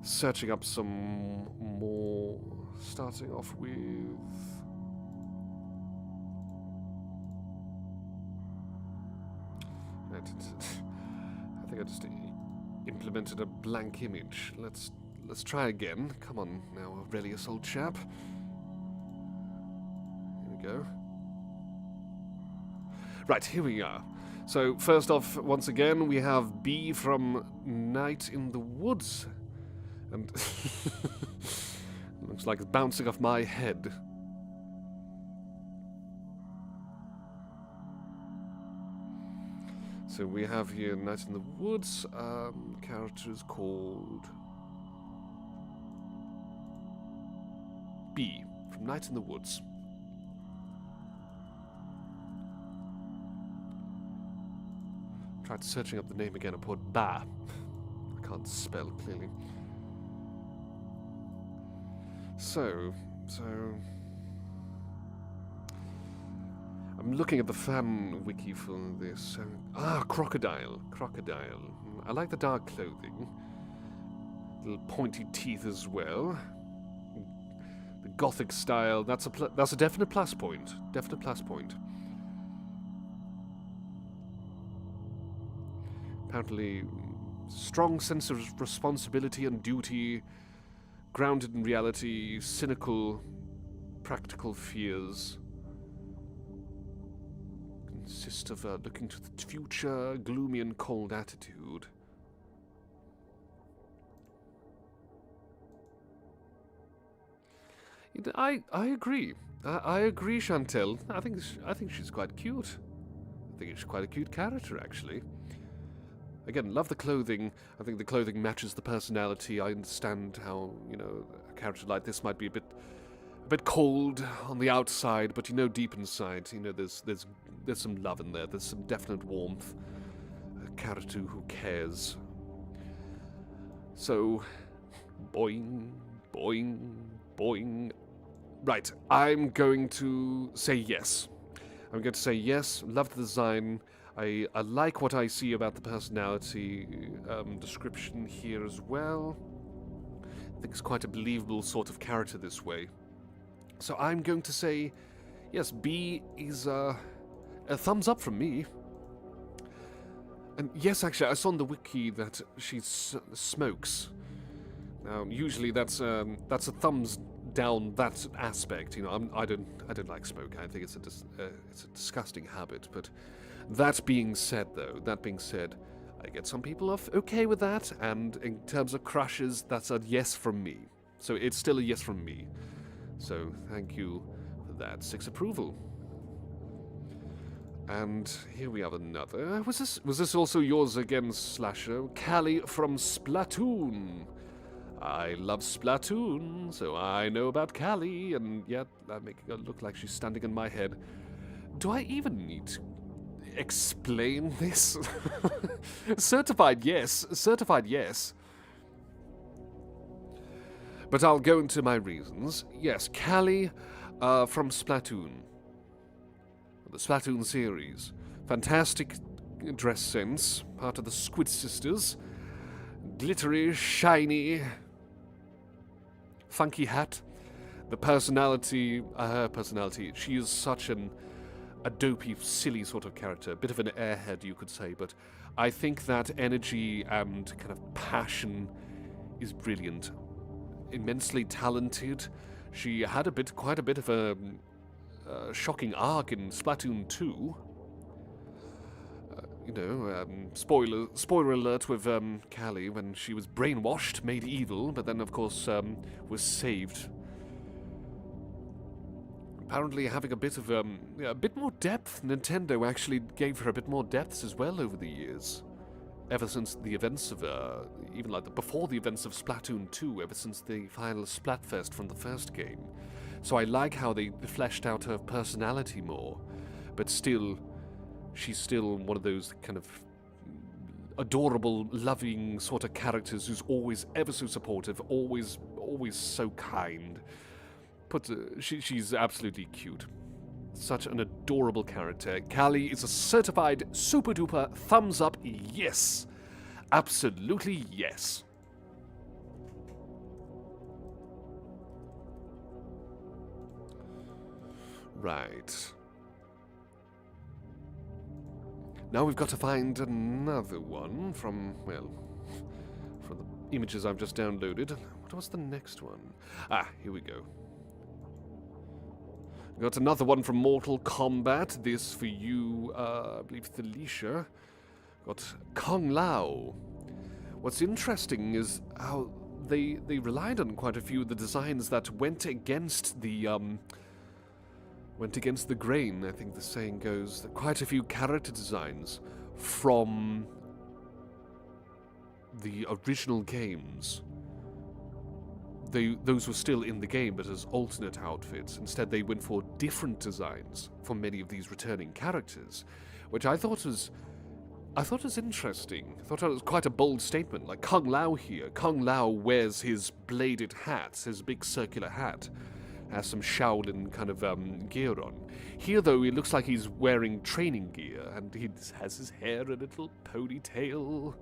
searching up some more, starting off with... I think I just implemented a blank image. Let's try again. Come on now, Aurelius, old chap. Here we go. Right, here we are. So first off, once again, we have B from Night in the Woods, and looks like it's bouncing off my head. So we have here Night in the Woods, characters called B from Night in the Woods. Tried searching up the name again and put Ba. I can't spell clearly. So I'm looking at the fan wiki for this. Crocodile. I like the dark clothing. Little pointy teeth as well. The gothic style. That's a definite plus point. Definite plus point. Apparently, strong sense of responsibility and duty, grounded in reality, cynical, practical fears. Consist of looking to the future, gloomy and cold attitude. I agree. I agree, Chantel. I think she's quite cute. I think she's quite a cute character, actually. Again, love the clothing. I think the clothing matches the personality. I understand how, a character like this might be a bit cold on the outside, but deep inside, there's some love in there. There's some definite warmth. A character who cares. So, boing, boing, boing. Right, I'm going to say yes. I'm going to say yes. Love the design. I like what I see about the personality description here as well. I think it's quite a believable sort of character this way. So I'm going to say, yes, B is a thumbs up from me. And yes, actually, I saw on the wiki that she smokes. Now, usually that's a thumbs down that aspect. You know, I don't like smoke. I think it's a disgusting habit. But that being said, I get some people off okay with that. And in terms of crushes, that's a yes from me. So it's still a yes from me. So thank you for that 6 approval. And here we have another. Was this also yours again, Slasher? Callie from Splatoon. I love Splatoon, so I know about Callie, and yet that makes her look like she's standing in my head. Do I even need to explain this? Certified yes. But I'll go into my reasons. Yes, Callie from Splatoon. The Splatoon series. Fantastic dress sense, part of the Squid Sisters. Glittery, shiny, funky hat. The personality, her personality, she is such a dopey, silly sort of character. A bit of an airhead, you could say, but I think that energy and kind of passion is brilliant. Immensely talented. She had quite a bit of a shocking arc in Splatoon 2. Spoiler alert with Callie when she was brainwashed, made evil, but then of course was saved. Apparently having a bit more depth. Nintendo actually gave her a bit more depth as well over the years. Ever since the events of, before the events of Splatoon 2, ever since the final Splatfest from the first game. So I like how they fleshed out her personality more, but still, she's still one of those kind of adorable, loving sort of characters who's always ever so supportive, always so kind. She's absolutely cute. Such an adorable character. Callie is a certified super duper thumbs up yes. Absolutely yes. Right. Now we've got to find another one from the images I've just downloaded. What was the next one? Ah, here we go. Got another one from Mortal Kombat. This for you, I believe Felicia. Got Kung Lao. What's interesting is how they relied on quite a few of the designs that went against the grain, I think the saying goes. Quite a few character designs from the original games. Those were still in the game, but as alternate outfits. Instead, they went for different designs for many of these returning characters, which I thought was interesting. I thought it was quite a bold statement. Like Kung Lao here. Kung Lao wears his bladed hat, his big circular hat. Has some Shaolin kind of gear on. Here, though, it looks like he's wearing training gear, and he has his hair a little ponytail.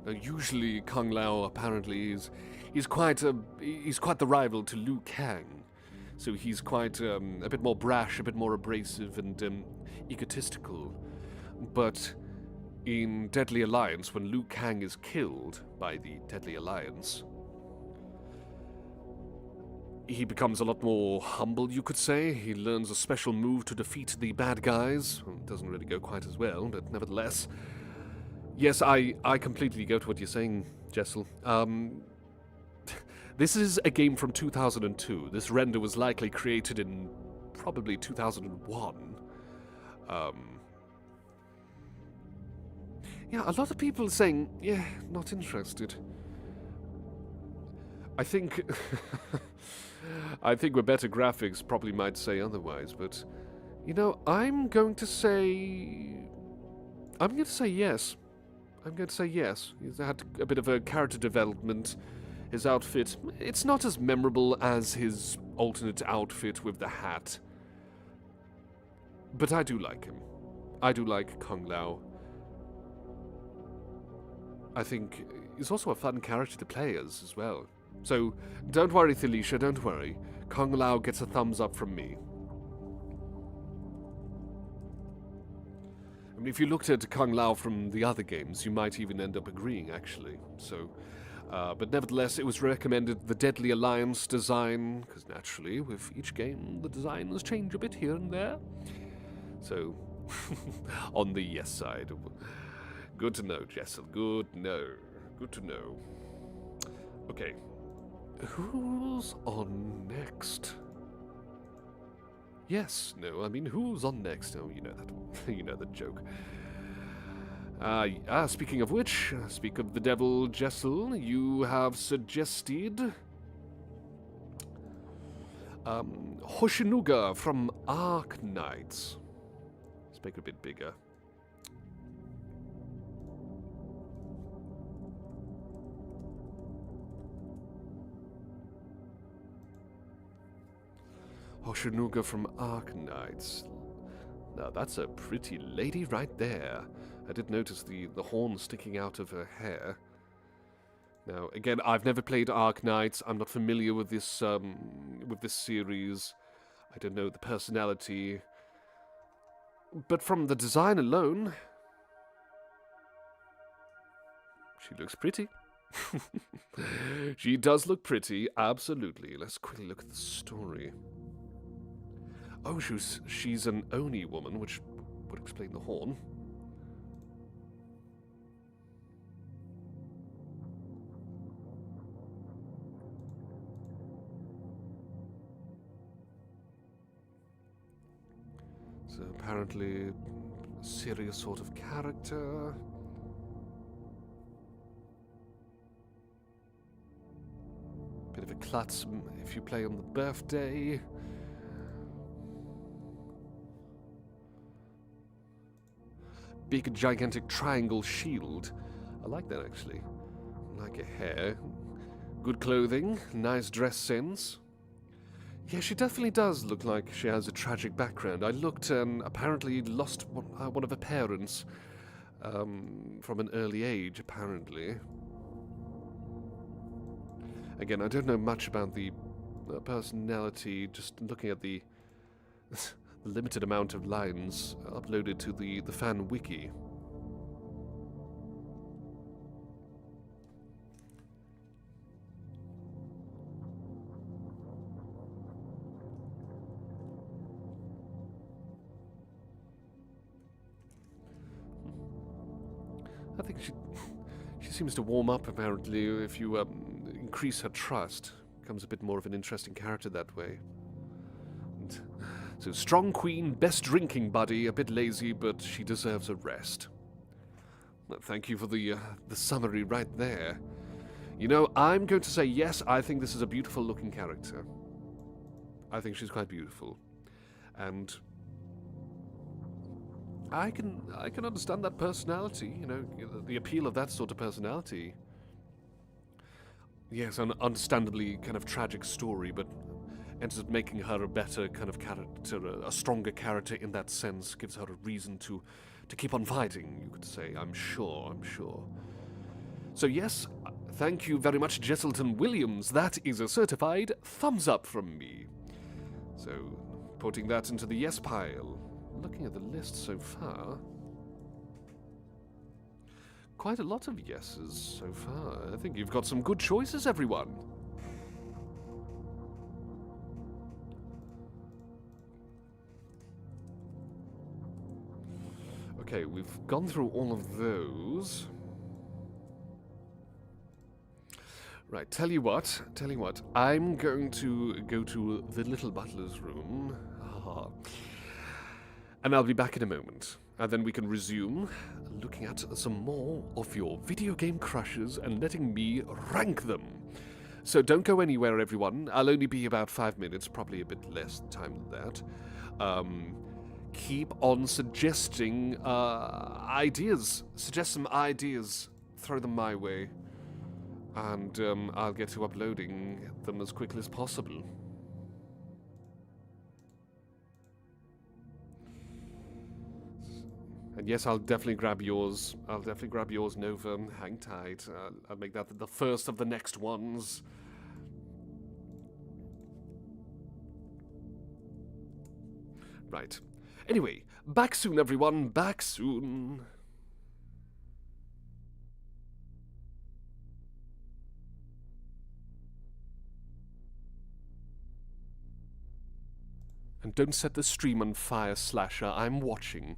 Now, usually, Kung Lao apparently he's quite the rival to Liu Kang, so he's quite a bit more brash, a bit more abrasive, and egotistical. But in Deadly Alliance, when Liu Kang is killed by the Deadly Alliance, he becomes a lot more humble, you could say. He learns a special move to defeat the bad guys. Well, it doesn't really go quite as well, but nevertheless. Yes, I completely go to what you're saying, Jessel. This is a game from 2002. This render was likely created in probably 2001. Yeah, a lot of people are saying, yeah, not interested. I think... I think with better graphics probably might say otherwise, but, you know, I'm going to say yes. I'm going to say yes. He's had a bit of a character development. His outfit, it's not as memorable as his alternate outfit with the hat. But I do like him. I do like Kung Lao. I think he's also a fun character to play as well. So, don't worry, Felicia, don't worry. Kung Lao gets a thumbs up from me. mean, if you looked at Kung Lao from the other games, you might even end up agreeing, actually. So, but nevertheless, it was recommended the Deadly Alliance design, because naturally, with each game, the designs change a bit here and there. So, on the yes side. Good to know, Jessel. Good to know. Okay. Who's on next? Yes, no, I mean, who's on next? Oh, you know that. You know the joke. Speaking of which, speak of the devil, Jessel, you have suggested Hoshinuga from Ark Knights. Let's make it a bit bigger. Hoshinuga from Ark Knights. Now that's a pretty lady right there. I did notice the horn sticking out of her hair. Now, again, I've never played Ark Knights. I'm not familiar with this series. I don't know the personality. But from the design alone, she looks pretty. She does look pretty, absolutely. Let's quickly look at the story. Oh, she's an Oni woman, which would explain the horn. So apparently, a serious sort of character. Bit of a klutz if you play on the birthday. Big, gigantic triangle shield. I like that, actually. I like her hair. Good clothing. Nice dress sense. Yeah, she definitely does look like she has a tragic background. I looked and apparently lost one of her parents from an early age, apparently. Again, I don't know much about the personality, just looking at the limited amount of lines uploaded to the fan wiki. I think she seems to warm up, apparently, if you increase her trust. Becomes a bit more of an interesting character that way. And so, strong queen, best drinking buddy, a bit lazy, but she deserves a rest. Well, thank you for the summary right there. You know, I'm going to say yes, I think this is a beautiful looking character. I think she's quite beautiful. And I can understand that personality, you know, the appeal of that sort of personality. Yes, an understandably kind of tragic story, but ends up making her a better kind of character, a stronger character in that sense, gives her a reason to keep on fighting, you could say, I'm sure. So yes, thank you very much, Jesselton Williams. That is a certified thumbs up from me. So, putting that into the yes pile. Looking at the list so far, quite a lot of yeses so far. I think you've got some good choices, everyone. Okay, we've gone through all of those. Right, tell you what, I'm going to go to the little butler's room. And I'll be back in a moment. And then we can resume looking at some more of your video game crushes and letting me rank them. So don't go anywhere, everyone. I'll only be about 5 minutes, probably a bit less time than that. Keep on suggesting ideas. Suggest some ideas. Throw them my way. And I'll get to uploading them as quickly as possible. And yes, I'll definitely grab yours. Nova. Hang tight. I'll make that the first of the next ones. Right. Anyway, back soon, everyone. Back soon. And don't set the stream on fire, Slasher. I'm watching.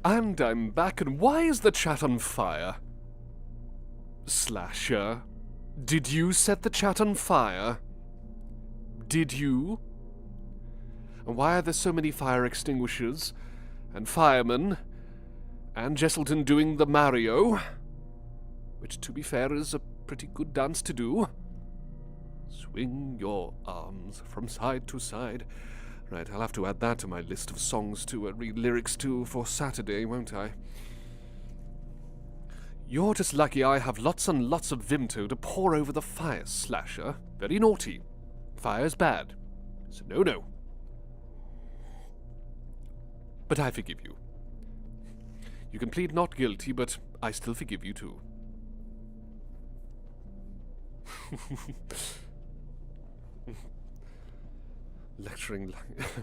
And I'm back, and why is the chat on fire? Slasher, did you set the chat on fire? Did you? And why are there so many fire extinguishers, and firemen, and Jesselton doing the Mario? Which, to be fair, is a pretty good dance to do. Swing your arms from side to side. Right, I'll have to add that to my list of songs to read lyrics to for Saturday, won't I? You're just lucky I have lots and lots of Vimto to pour over the fire, Slasher. Very naughty. Fire's bad. It's a no-no. But I forgive you. You can plead not guilty, but I still forgive you too. Lecturing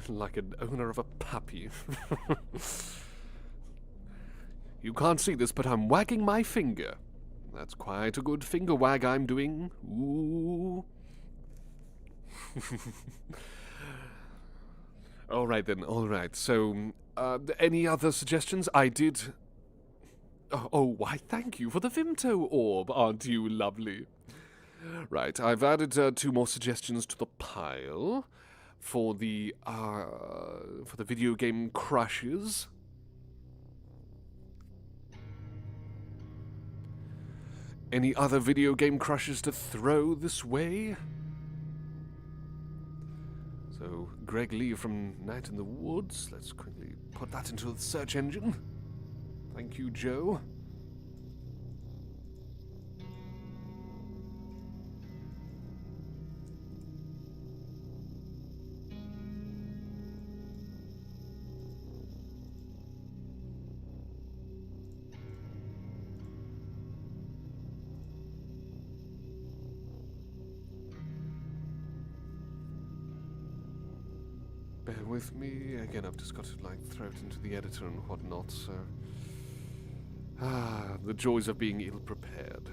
like an owner of a puppy. You can't see this, but I'm wagging my finger. That's quite a good finger wag I'm doing. Ooh. Alright then, alright. So, any other suggestions? I did... Oh, why thank you for the Vimto orb, aren't you lovely? Right, I've added 2 more suggestions to the pile for the video game crushes. Any other video game crushes to throw this way? So, Greg Lee from Night in the Woods. Let's quickly put that into the search engine. Thank you, Joe. Bear with me. Again, I've just got to throw it into the editor and whatnot, so... the joys of being ill-prepared.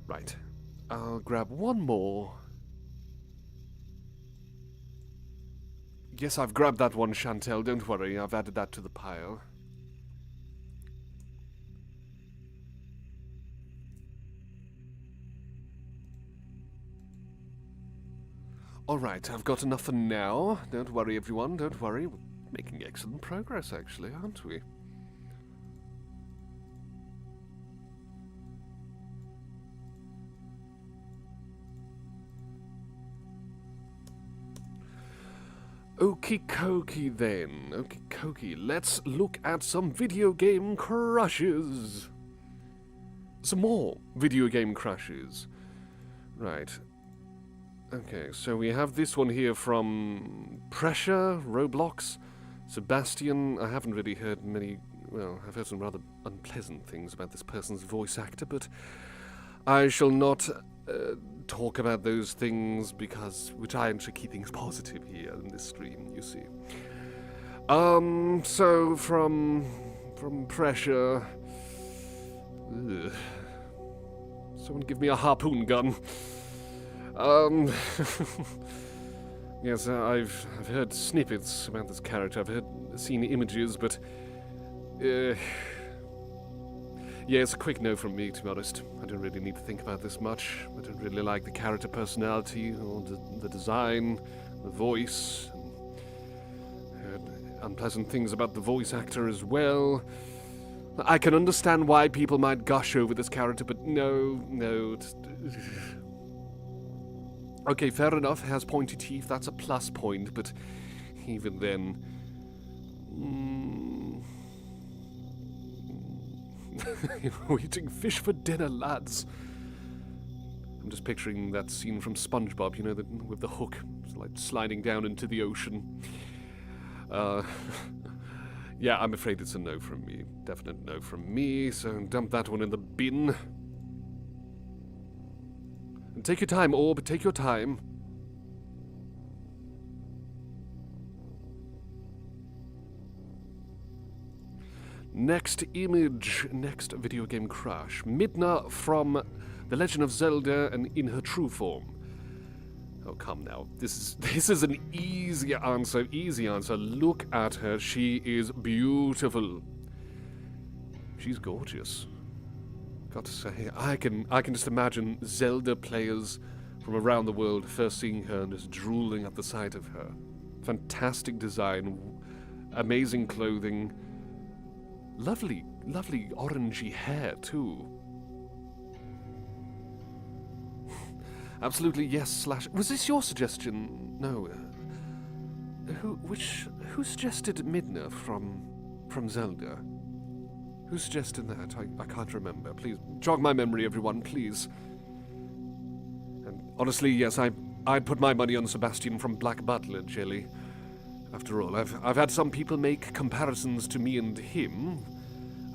Right. I'll grab one more. Yes, I've grabbed that one, Chantel. Don't worry, I've added that to the pile. Alright, I've got enough for now. Don't worry, everyone, don't worry. We're making excellent progress, actually, aren't we? Okie dokie then. Okie dokie. Let's look at some video game crushes. Some more video game crushes. Right. Okay, so we have this one here from Pressure, Roblox, Sebastian. I haven't really heard many, well, I've heard some rather unpleasant things about this person's voice actor, but I shall not talk about those things because we're trying to keep things positive here in this stream, you see. So from Pressure... Ugh. Someone give me a harpoon gun. Yes, I've heard snippets about this character. I've seen images, but yeah, it's a quick no from me, to be honest. I don't really need to think about this much. I don't really like the character personality or the design, the voice. I heard unpleasant things about the voice actor as well. I can understand why people might gush over this character, but no. Okay, fair enough, has pointy teeth, that's a plus point, but even then... We're eating fish for dinner, lads. I'm just picturing that scene from SpongeBob, you know, with the hook, like sliding down into the ocean. Yeah, I'm afraid it's a no from me. Definite no from me, so dump that one in the bin. And take your time, Orb, take your time. Next image, next video game crush. Midna from The Legend of Zelda and in her true form. Oh, come now. This is an easy answer, Look at her. She is beautiful. She's gorgeous. Got to say, I can just imagine Zelda players from around the world first seeing her and just drooling at the sight of her. Fantastic design, amazing clothing, lovely orangey hair too. Absolutely yes. Slash. Was this your suggestion? No. Who suggested Midna from Zelda? Who suggested that? I can't remember. Please, jog my memory, everyone, please. And honestly, yes, I'd put my money on Sebastian from Black Butler, Jelly. After all, I've had some people make comparisons to me and him.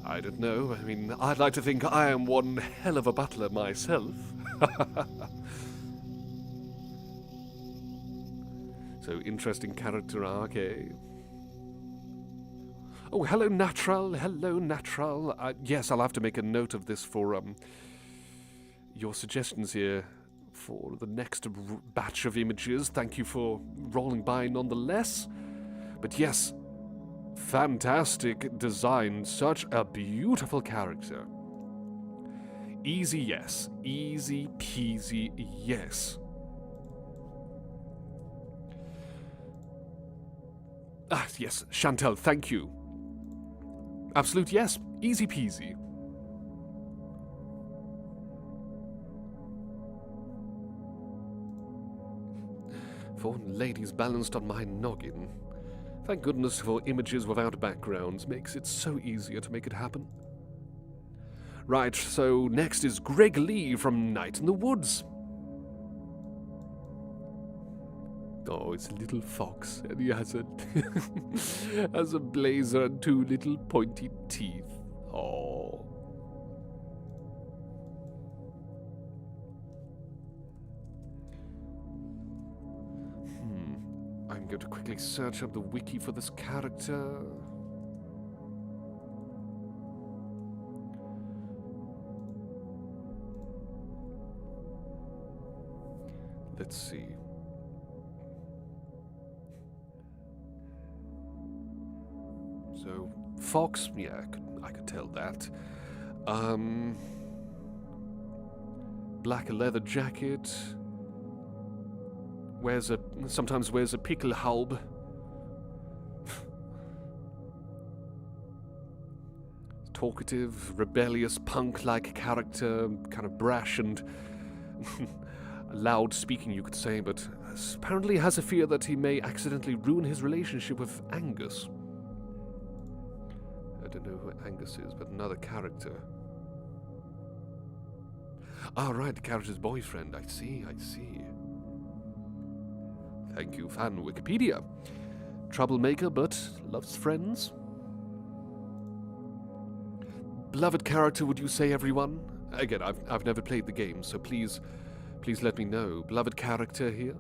I don't know. I mean, I'd like to think I am one hell of a butler myself. So, interesting character arc, eh? Oh, hello, Natural. Hello, Natural. Yes, I'll have to make a note of this for your suggestions here for the next batch of images. Thank you for rolling by nonetheless. But yes, fantastic design. Such a beautiful character. Easy, yes. Easy peasy, yes. Ah, yes, Chantel, thank you. Absolute yes, easy peasy. Four ladies balanced on my noggin. Thank goodness for images without backgrounds. Makes it so easier to make it happen. Right, so next is Greg Lee from Night in the Woods. Oh, it's a little fox, and he has a has a blazer and two little pointy teeth. Oh. I'm going to quickly search up the wiki for this character. Let's see. So, fox, yeah, I could tell that. Black leather jacket. Sometimes wears a pickelhaube. Talkative, rebellious, punk-like character, kind of brash and loud speaking, you could say, but apparently has a fear that he may accidentally ruin his relationship with Angus. I don't know who Angus is, but another character. Ah, right, the character's boyfriend. I see. Thank you, fan Wikipedia. Troublemaker, but loves friends. Beloved character, would you say, everyone? Again, I've never played the game, so please let me know. Beloved character here.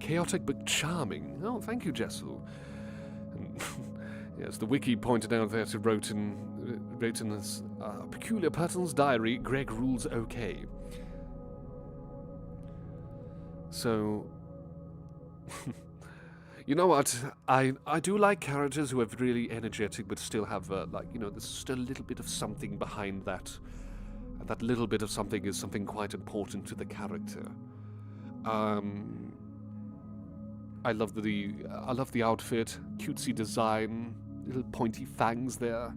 Chaotic but charming. Oh, thank you, Jessel. Yes, the wiki pointed out that he wrote in this peculiar person's diary, Greg rules okay. So, you know what? I do like characters who are really energetic but still have, there's still a little bit of something behind that. And that little bit of something is something quite important to the character. I love the outfit, cutesy design, little pointy fangs there.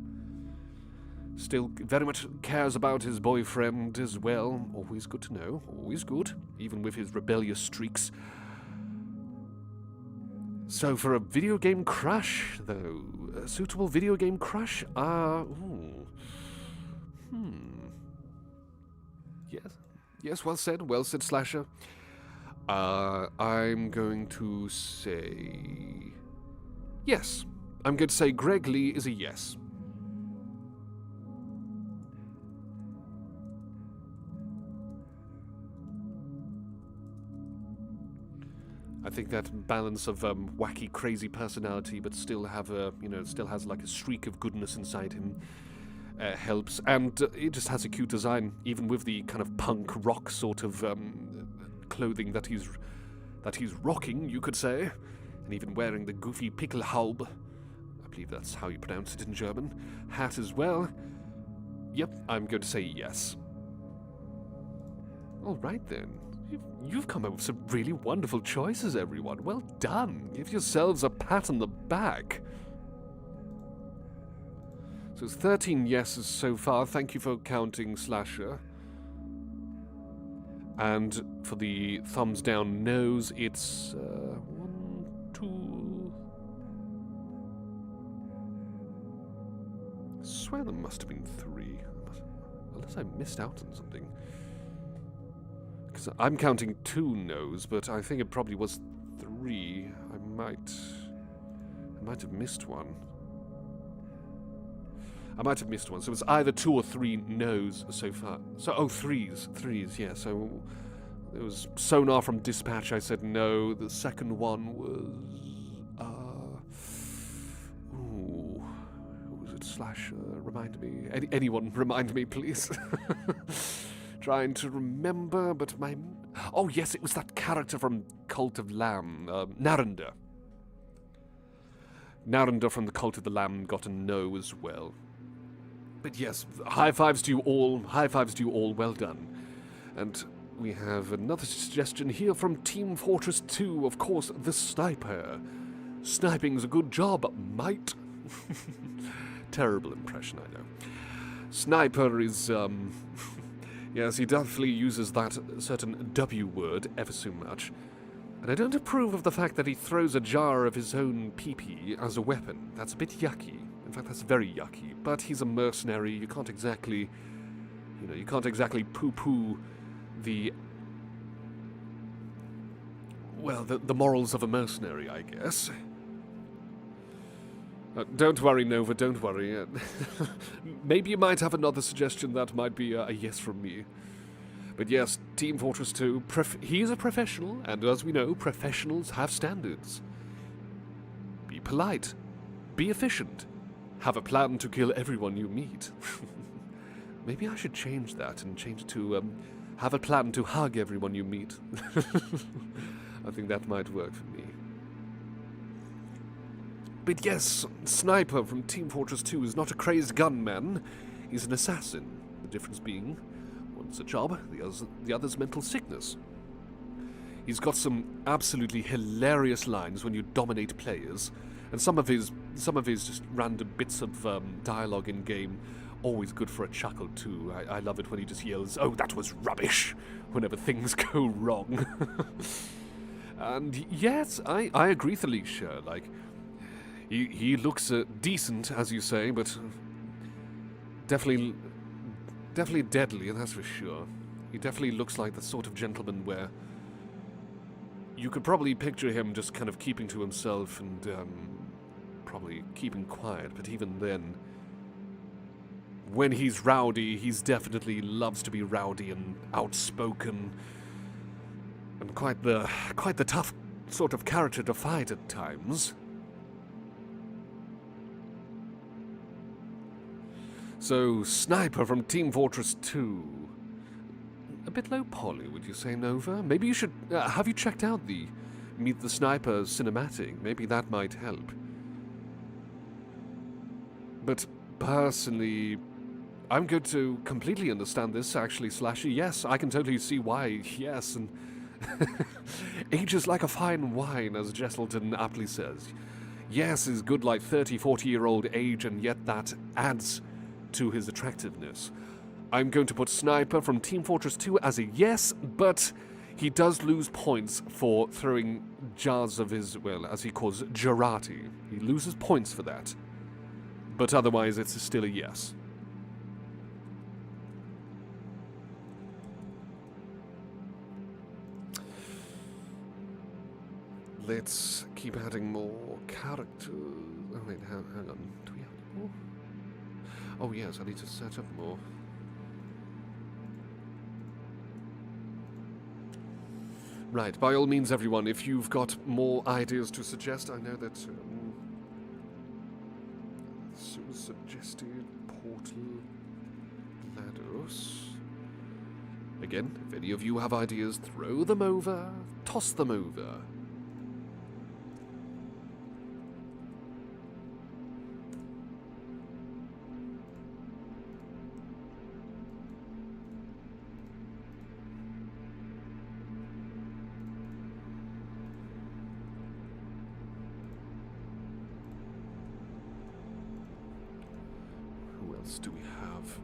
Still very much cares about his boyfriend as well. Always good to know, always good, even with his rebellious streaks. So for a video game crush, though, a suitable video game crush, Yes, well said, Slasher. I'm going to say yes. I'm going to say Greg Lee is a yes. I think that balance of wacky, crazy personality, but still have still has like a streak of goodness inside him, helps. And it just has a cute design, even with the kind of punk rock sort of clothing that he's rocking, you could say, and even wearing the goofy pickelhaube. I believe that's how you pronounce it in German. Hat as well. Yep, I'm going to say yes. All right then. You've come up with some really wonderful choices, everyone. Well done. Give yourselves a pat on the back. So it's 13 yeses so far. Thank you for counting, Slasher. And for the thumbs down no's, it's 1, 2, swear there must have been 3. Unless I missed out on something. Because I'm counting 2 no's, but I think it probably was 3. I might have missed one. I might have missed one. So it was either 2 or 3 no's so far. So, oh, 3s, yeah. So it was sonar from dispatch. I said no. The second one was, who was it? Slash, remind me. Anyone remind me, please. Trying to remember, but oh, yes, it was that character from Cult of Lamb, Narendra. Narendra from the Cult of the Lamb got a no as well. But yes, high fives to you all, well done. And we have another suggestion here from Team Fortress 2, of course, the sniper. Sniping's a good job, mate. Terrible impression, I know. Sniper is, yes, he definitely uses that certain W word ever so much. And I don't approve of the fact that he throws a jar of his own pee-pee as a weapon. That's a bit yucky. In fact, that's very yucky. But he's a mercenary. You can't exactly, poo-poo the, well, the morals of a mercenary, I guess. Don't worry, Nova, don't worry. Maybe you might have another suggestion that might be a yes from me. But yes, Team Fortress 2, he is a professional, and as we know, professionals have standards. Be polite. Be efficient. Have a plan to kill everyone you meet. Maybe I should change that and change it to, have a plan to hug everyone you meet. I think that might work for me. But yes, Sniper from Team Fortress 2 is not a crazed gunman. He's an assassin. The difference being, one's a job, the other's mental sickness. He's got some absolutely hilarious lines when you dominate players, and some of his just random bits of dialogue in game, always good for a chuckle too. I love it when he just yells, "Oh, that was rubbish!" whenever things go wrong. And yes, I agree, Thalisha. Like, he looks decent, as you say, but definitely deadly, that's for sure. He definitely looks like the sort of gentleman where you could probably picture him just kind of keeping to himself and probably keeping quiet, but even then, when he's rowdy, he's definitely loves to be rowdy and outspoken, and quite the tough sort of character to fight at times. So, Sniper from Team Fortress 2. A bit low poly, would you say, Nova? Maybe you should... have you checked out the Meet the Sniper cinematic? Maybe that might help. But, personally, I'm going to completely understand this, actually, Slashy. Yes, I can totally see why, yes, and... Age is like a fine wine, as Jesselton aptly says. Yes is good like 30, 40-year-old age, and yet that adds to his attractiveness. I'm going to put Sniper from Team Fortress 2 as a yes, but he does lose points for throwing jars of his, well, as he calls it, Jarati. He loses points for that. But otherwise, it's still a yes. Let's keep adding more characters. Oh wait, hang on. Do we have more? Oh yes, I need to set up more. Right, by all means, everyone, if you've got more ideas to suggest, I know that so suggested Portal GLaDOS. Again, if any of you have ideas, throw them over, toss them over. Do we have?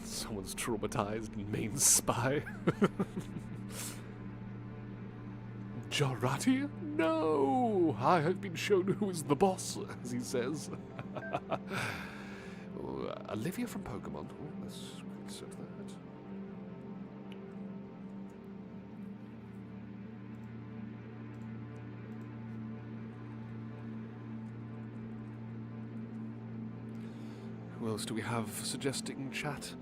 Someone's traumatized main spy. Jarati? No! I have been shown who is the boss, as he says. Olivia from Pokemon. Let's set that. Who else do we have suggesting chat?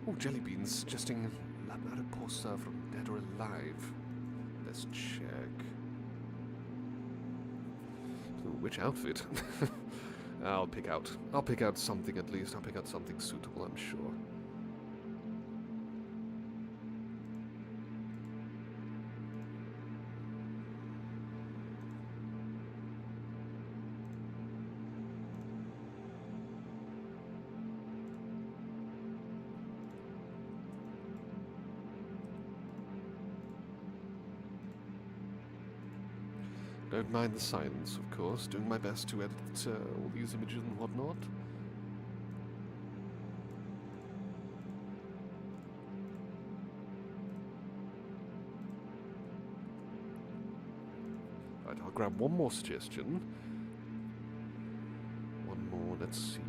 Oh, Jellybeans suggesting La Mariposa from Dead or Alive. Let's check. Ooh, which outfit? I'll pick out something at least. I'll pick out something suitable, I'm sure. Don't mind the silence, of course. Doing my best to edit all these images and whatnot. Right, I'll grab one more suggestion. One more, let's see.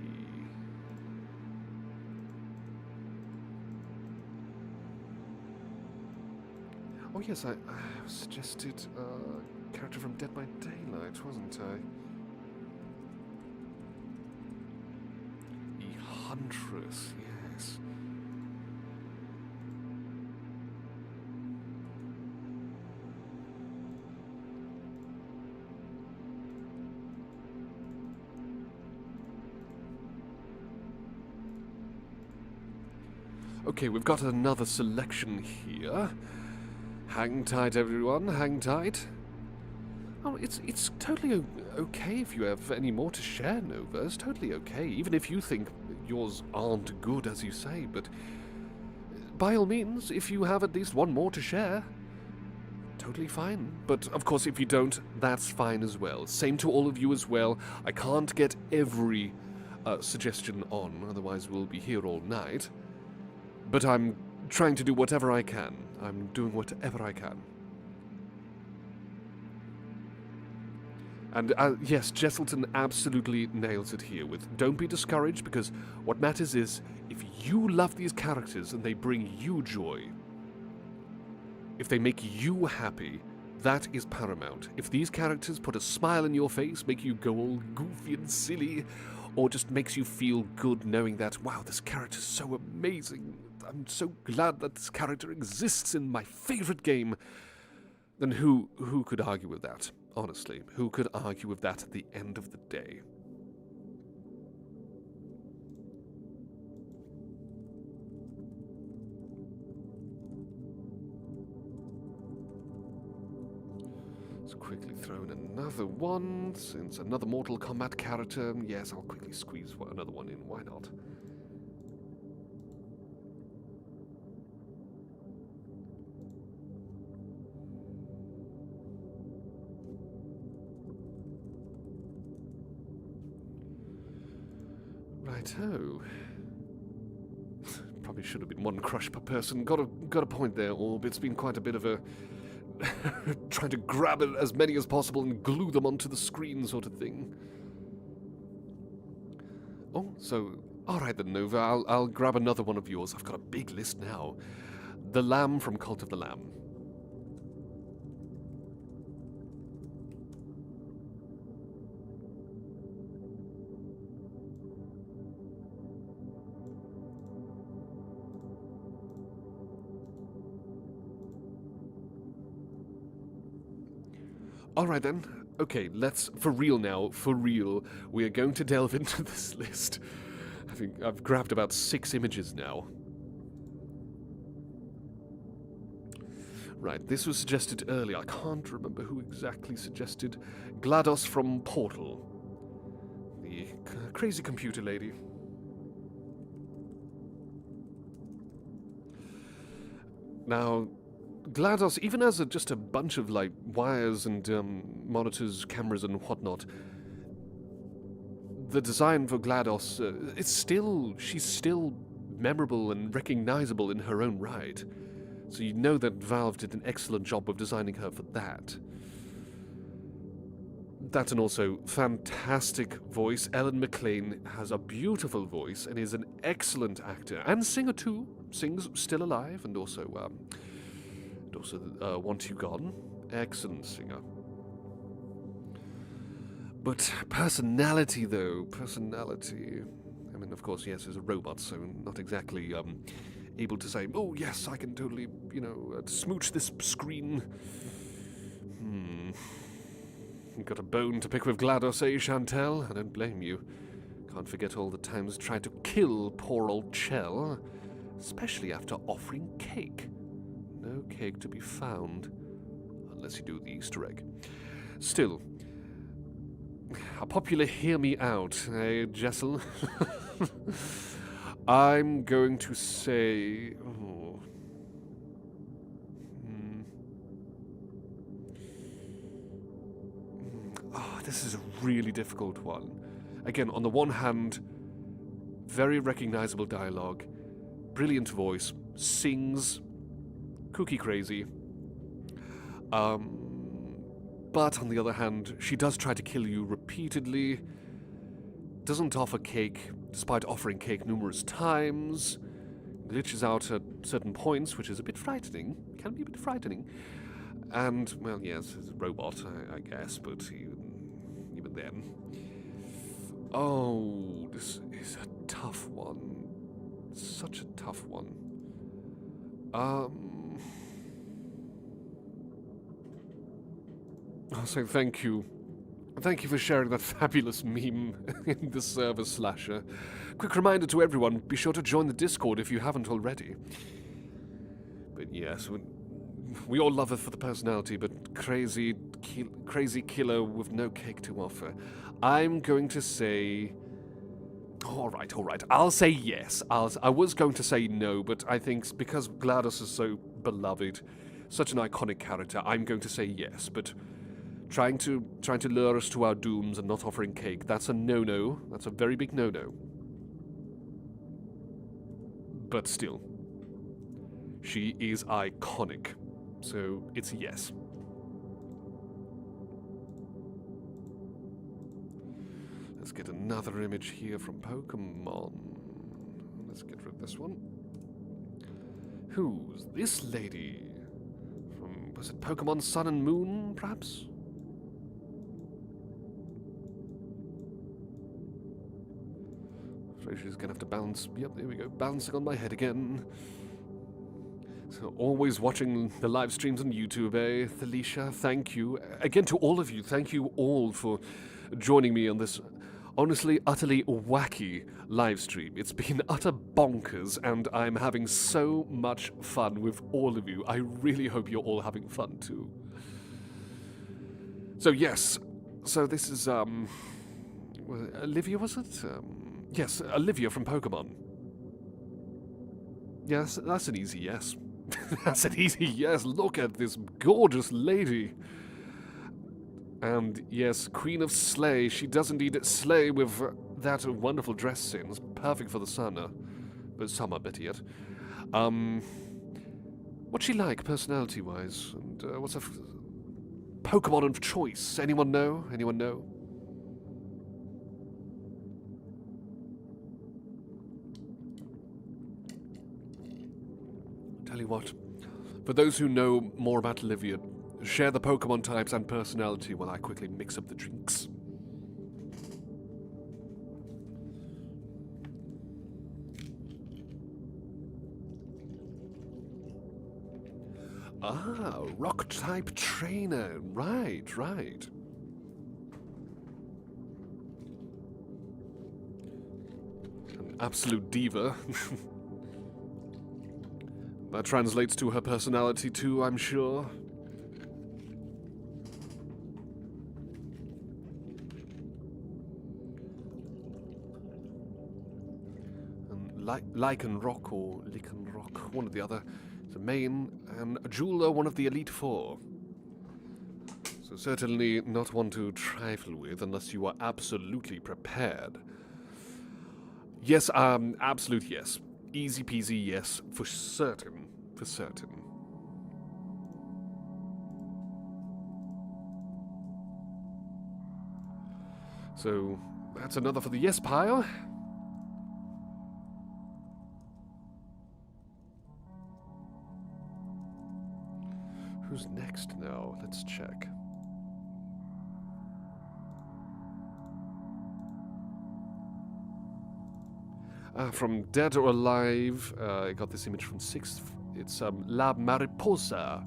Oh yes, I suggested character from Dead by Daylight, wasn't I? The Huntress, yes. Okay, we've got another selection here. Hang tight, everyone, hang tight. Oh, it's totally okay if you have any more to share, Nova. It's totally okay, even if you think yours aren't good, as you say, but by all means, if you have at least one more to share, totally fine. But, of course, if you don't, that's fine as well. Same to all of you as well. I can't get every suggestion on, otherwise we'll be here all night. But I'm trying to do whatever I can. I'm doing whatever I can. And yes, Jesselton absolutely nails it here with don't be discouraged, because what matters is if you love these characters and they bring you joy, if they make you happy, that is paramount. If these characters put a smile on your face, make you go all goofy and silly, or just makes you feel good knowing that, wow, this character's so amazing, I'm so glad that this character exists in my favorite game, then who could argue with that? Honestly, who could argue with that at the end of the day? Let's quickly throw in another one, since another Mortal Kombat character. Yes, I'll quickly squeeze another one in, why not? Righto. Probably should have been one crush per person. Got a point there, Orb. It's been quite a bit of a trying to grab as many as possible and glue them onto the screen sort of thing. Oh, so alright then, Nova, I'll grab another one of yours. I've got a big list now. The Lamb from Cult of the Lamb. Alright then, okay, let's, for real now, for real, we are going to delve into this list. I think I've grabbed about 6 images now. Right, this was suggested earlier, I can't remember who exactly suggested. GLaDOS from Portal. The crazy computer lady. Now, GLaDOS, even as just a bunch of, like, wires and monitors, cameras and whatnot, the design for GLaDOS, she's still memorable and recognizable in her own right. So you know that Valve did an excellent job of designing her for that. That and also fantastic voice. Ellen McLean has a beautiful voice and is an excellent actor and singer too. Sings Still Alive and also Want You Gone. Excellent singer. But personality, though, personality. I mean, of course, yes, is a robot, so not exactly able to say, oh yes, I can totally, smooch this screen. Got a bone to pick with GLaDOS, eh, Chantel? I don't blame you. Can't forget all the times tried to kill poor old Chell, especially after offering cake. No cake to be found, unless you do the Easter egg. Still, a popular hear me out, eh, Jessel? I'm going to say... This is a really difficult one. Again, on the one hand, very recognizable dialogue, brilliant voice, sings, cookie crazy. But on the other hand, she does try to kill you repeatedly, doesn't offer cake, despite offering cake numerous times, glitches out at certain points, which is a bit frightening, can be a bit frightening. And, well, yes, it's a robot, I guess, but even then. Oh, this is a tough one. Such a tough one. So thank you. Thank you for sharing that fabulous meme in the server slasher. Quick reminder to everyone, be sure to join the Discord if you haven't already. But yes, we all love her for the personality, but crazy killer with no cake to offer. I'm going to say... All right. I'll say yes. I was going to say no, but I think because GLaDOS is so beloved, such an iconic character, I'm going to say yes. But trying to lure us to our dooms and not offering cake, that's a no-no. That's a very big no-no. But still, she is iconic. So it's a yes. Let's get another image here from Pokemon. Let's get rid of this one. Who's this lady? From, was it Pokemon Sun and Moon, perhaps? Afraid she's gonna have to bounce. Yep, there we go. Bouncing on my head again. So always watching the live streams on YouTube, eh? Thalicia, thank you. Again, to all of you, thank you all for joining me on this honestly, utterly wacky live stream. It's been utter bonkers, and I'm having so much fun with all of you. I really hope you're all having fun, too. So, yes. So this is, Olivia, was it? Yes, Olivia from Pokemon. Yes, that's an easy yes. That's an easy yes. Look at this gorgeous lady. And yes, Queen of Slay. She does indeed slay with that wonderful dress sense. Perfect for the summer. But summer, better yet. What's she like, personality-wise? And what's her Pokemon of choice? Anyone know? Anyone know? Tell you what, for those who know more about Olivia, share the Pokemon types and personality while I quickly mix up the drinks. Ah, rock-type trainer. Right. An absolute diva. That translates to her personality too, I'm sure. Lycanroc or Lycanroc, one or the other, is a main, and Jewel are one of the Elite Four. So So certainly not one to trifle with unless you are absolutely prepared. Yes, absolute yes. Easy peasy yes, for certain. For certain. So, that's another for the yes pile. Who's next now? Let's check. From Dead or Alive, I got this image from 6th. It's La Mariposa.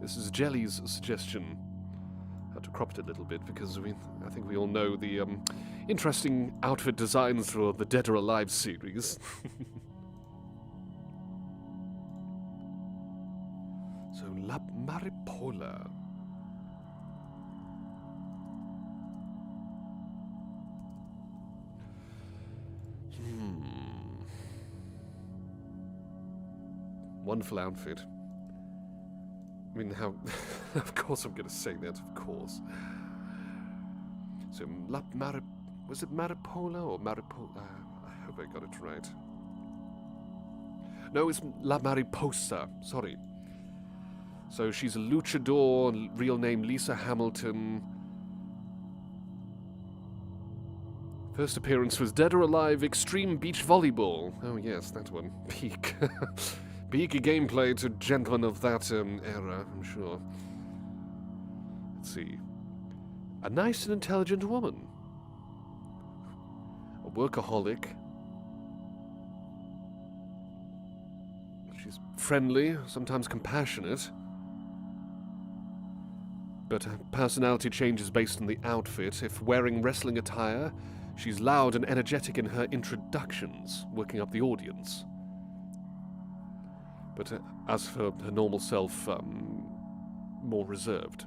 This is Jelly's suggestion. I had to crop it a little bit because I think we all know the interesting outfit designs for the Dead or Alive series. So, La Mariposa. Wonderful outfit. I mean, how... of course I'm going to say that, of course. So, was it Maripola or Maripola? I hope I got it right. No, it's La Mariposa. Sorry. So she's a luchador, real name Lisa Hamilton. First appearance was Dead or Alive Extreme Beach Volleyball. Oh yes, that one. Peak. Peak gameplay to gentlemen of that era, I'm sure. Let's see. A nice and intelligent woman. A workaholic. She's friendly, sometimes compassionate. But her personality changes based on the outfit. If wearing wrestling attire, she's loud and energetic in her introductions, working up the audience. But as for her normal self, more reserved.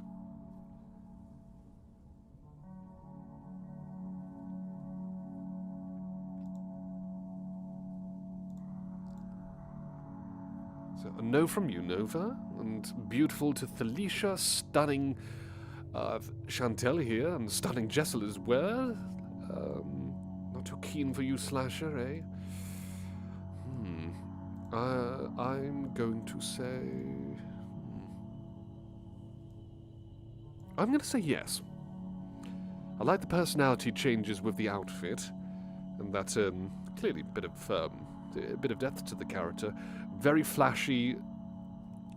So a no from you, Nova, and beautiful to Thalicia, stunning Chantel here, and stunning Jessel as well. Not too keen for you, Slasher, eh? I'm going to say... I'm going to say yes. I like the personality changes with the outfit, and that's clearly a bit of depth to the character. Very flashy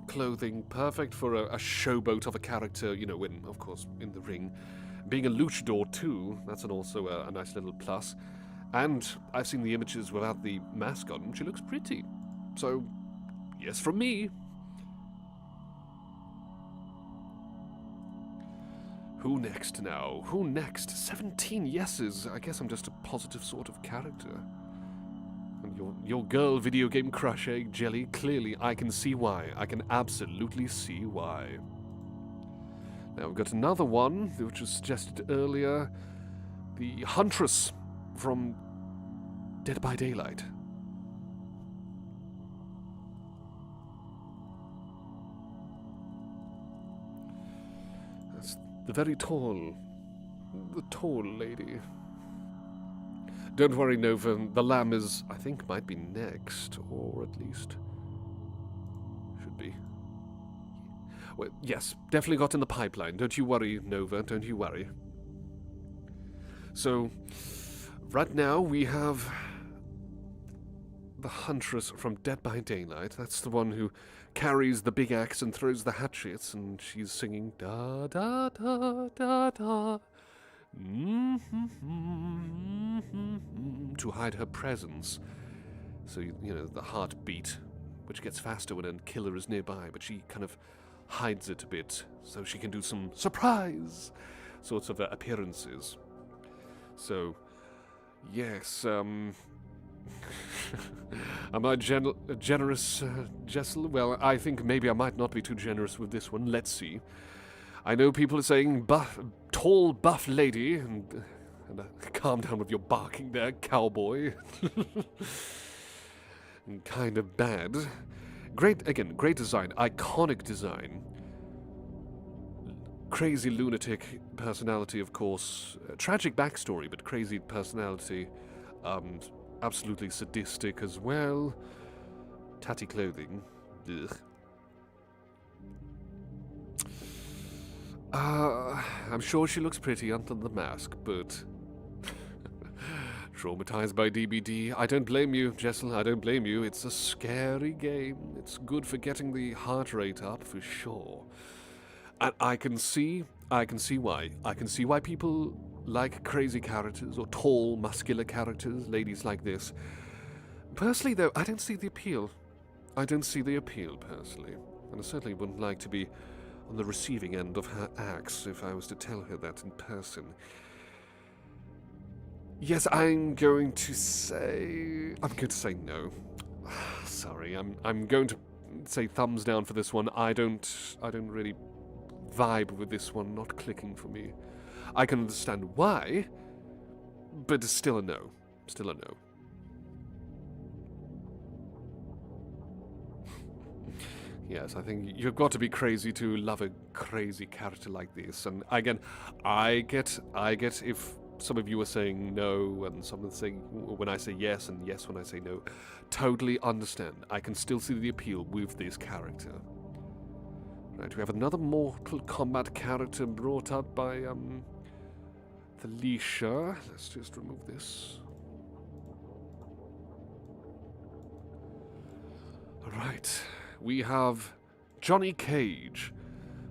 clothing, perfect for a showboat of a character, you know, when, of course, in the ring. Being a luchador, too, that's also a nice little plus. And I've seen the images without the mask on, and she looks pretty. So, yes from me. Who next now? Who next? 17 yeses. I guess I'm just a positive sort of character. And your girl video game crush, eh, Jelly? Clearly, I can see why. I can absolutely see why. Now, we've got another one, which was suggested earlier. The Huntress from Dead by Daylight. That's the very tall lady. Don't worry, Nova. The lamb is, I think, might be next, or at least should be. Well, yes, definitely got in the pipeline. Don't you worry, Nova. Don't you worry. So, right now we have the Huntress from Dead by Daylight. That's the one who carries the big axe and throws the hatchets, and she's singing da da da da da. To hide her presence. So, you know, the heartbeat, which gets faster when a killer is nearby, but she kind of hides it a bit so she can do some surprise sorts of appearances. So, yes, am I generous, Jessel? Well, I think maybe I might not be too generous with this one. Let's see. I know people are saying tall, buff lady, and calm down with your barking there, cowboy. And kind of bad. Great design, iconic design. crazy lunatic personality, of course. Tragic backstory, but crazy personality. Absolutely sadistic as well. Tatty clothing. Ugh. I'm sure she looks pretty under the mask, but... Traumatized by DBD. I don't blame you, Jessel, I don't blame you. It's a scary game. It's good for getting the heart rate up, for sure. And I can see why. I can see why people like crazy characters, or tall, muscular characters, ladies like this. Personally, though, I don't see the appeal. I don't see the appeal, personally. And I certainly wouldn't like to be on the receiving end of her acts if I was to tell her that in person. Yes, I'm going to say no. Sorry, I'm going to say thumbs down for this one. I don't really vibe with this one, not clicking for me. I can understand why, but it's still a no. Still a no. Yes, I think you've got to be crazy to love a crazy character like this. And again, I get if some of you are saying no and some are saying when I say yes and yes when I say no. Totally understand. I can still see the appeal with this character. Right, we have another Mortal Kombat character brought up by Felicia. Let's just remove this. Alright. We have Johnny Cage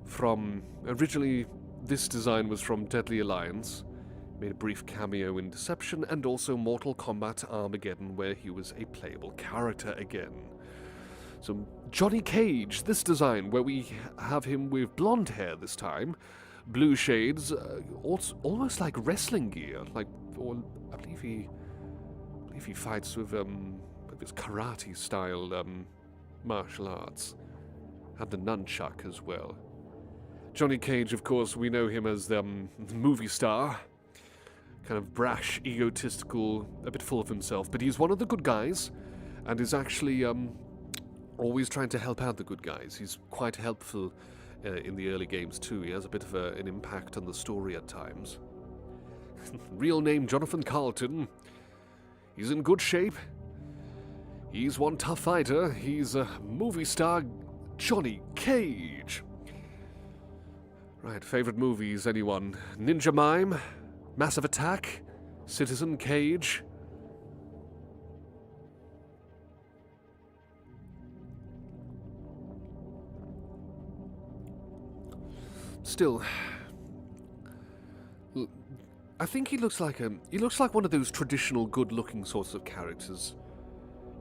from... Originally, this design was from Deadly Alliance. Made a brief cameo in Deception, and also Mortal Kombat Armageddon, where he was a playable character again. So, Johnny Cage, this design, where we have him with blonde hair this time, blue shades, almost like wrestling gear, like, or I believe he fights with his karate style martial arts, and the nunchuck as well. Johnny Cage, of course, we know him as the movie star, kind of brash, egotistical, a bit full of himself, but he's one of the good guys, and is actually always trying to help out the good guys. He's quite helpful in the early games too. He has a bit of an impact on the story at times. Real name Jonathan Carlton. He's in good shape. He's one tough fighter. He's a movie star, Johnny Cage. Right, favorite movies, anyone? Ninja Mime, Massive Attack, Citizen Cage. Still, I think he looks like one of those traditional good-looking sorts of characters.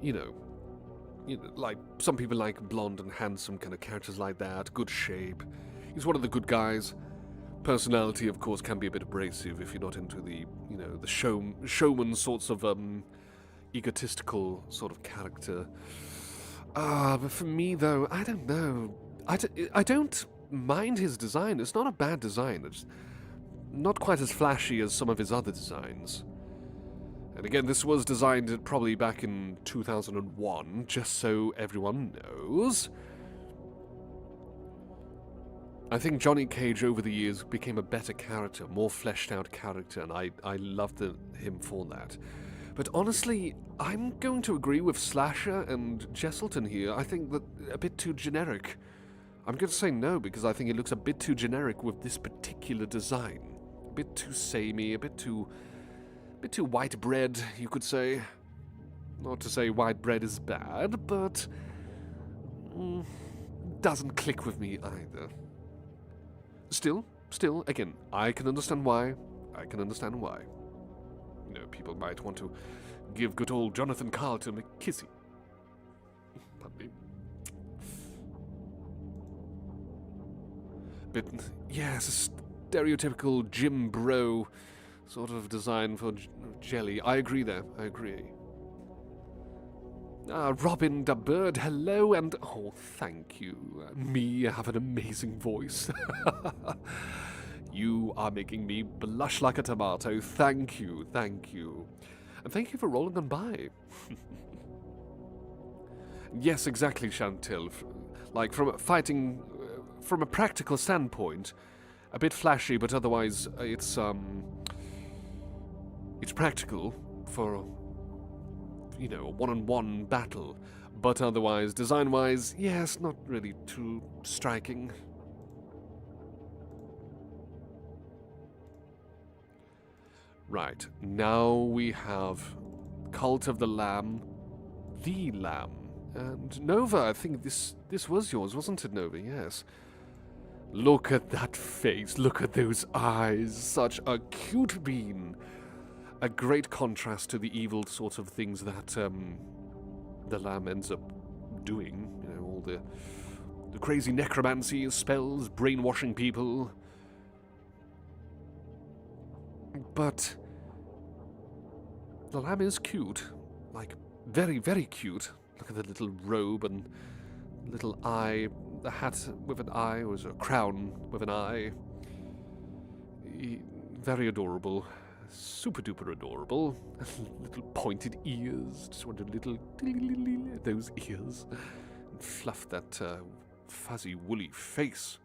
You know, like some people like blonde and handsome kind of characters like that, good shape. He's one of the good guys. Personality, of course, can be a bit abrasive if you're not into the, the showman sorts of egotistical sort of character. But for me, though, I don't know. I don't mind his design. It's not a bad design. It's not quite as flashy as some of his other designs. And again, this was designed probably back in 2001, just so everyone knows. I think Johnny Cage over the years became a better character, more fleshed out character, and I loved him for that. But honestly, I'm going to agree with Slasher and Jesselton here. I think that a bit too generic. I'm going to say no, because I think it looks a bit too generic with this particular design. A bit too samey, a bit too white bread, you could say. Not to say white bread is bad, but doesn't click with me either. Still, again, I can understand why. People might want to give good old Jonathan Carlton a kissy. Pardon me. But, yes, a stereotypical gym bro sort of design for Jelly. I agree there, I agree. Robin the Bird, hello, and oh, thank you. Me have an amazing voice. You are making me blush like a tomato. Thank you. And thank you for rolling them by. Yes, exactly, Chantel. Like, from a practical standpoint, A bit flashy, but otherwise it's practical for, you know, a one-on-one battle. But otherwise, design-wise, yes, not really too striking. Right, now we have Cult of the Lamb, the Lamb, and Nova. I think this was yours, wasn't it, Nova? Yes. Look at that face, look at those eyes, such a cute bean. A great contrast to the evil sort of things that the Lamb ends up doing. You know, all the crazy necromancy spells, brainwashing people. But the Lamb is cute, like very, very cute. Look at the little robe and little eye, the hat with an eye, or is it a crown with an eye? Very adorable, super duper adorable. Little pointed ears, just want a little those ears, and fluff that fuzzy woolly face.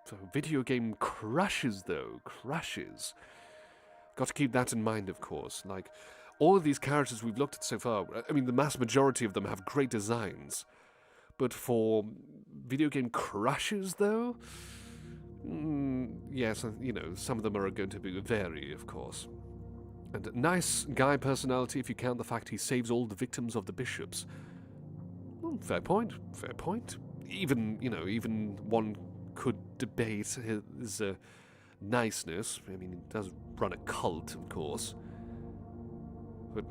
So, video game crashes, though. Crashes. Got to keep that in mind, of course. Like, all of these characters we've looked at so far, I mean, the mass majority of them have great designs. But for video game crashes, though? Yes, you know, some of them are going to be vary, of course. And a nice guy personality if you count the fact he saves all the victims of the bishops. Well, fair point, fair point. Even, you know, even one could debate his niceness. I mean, he does run a cult, of course. But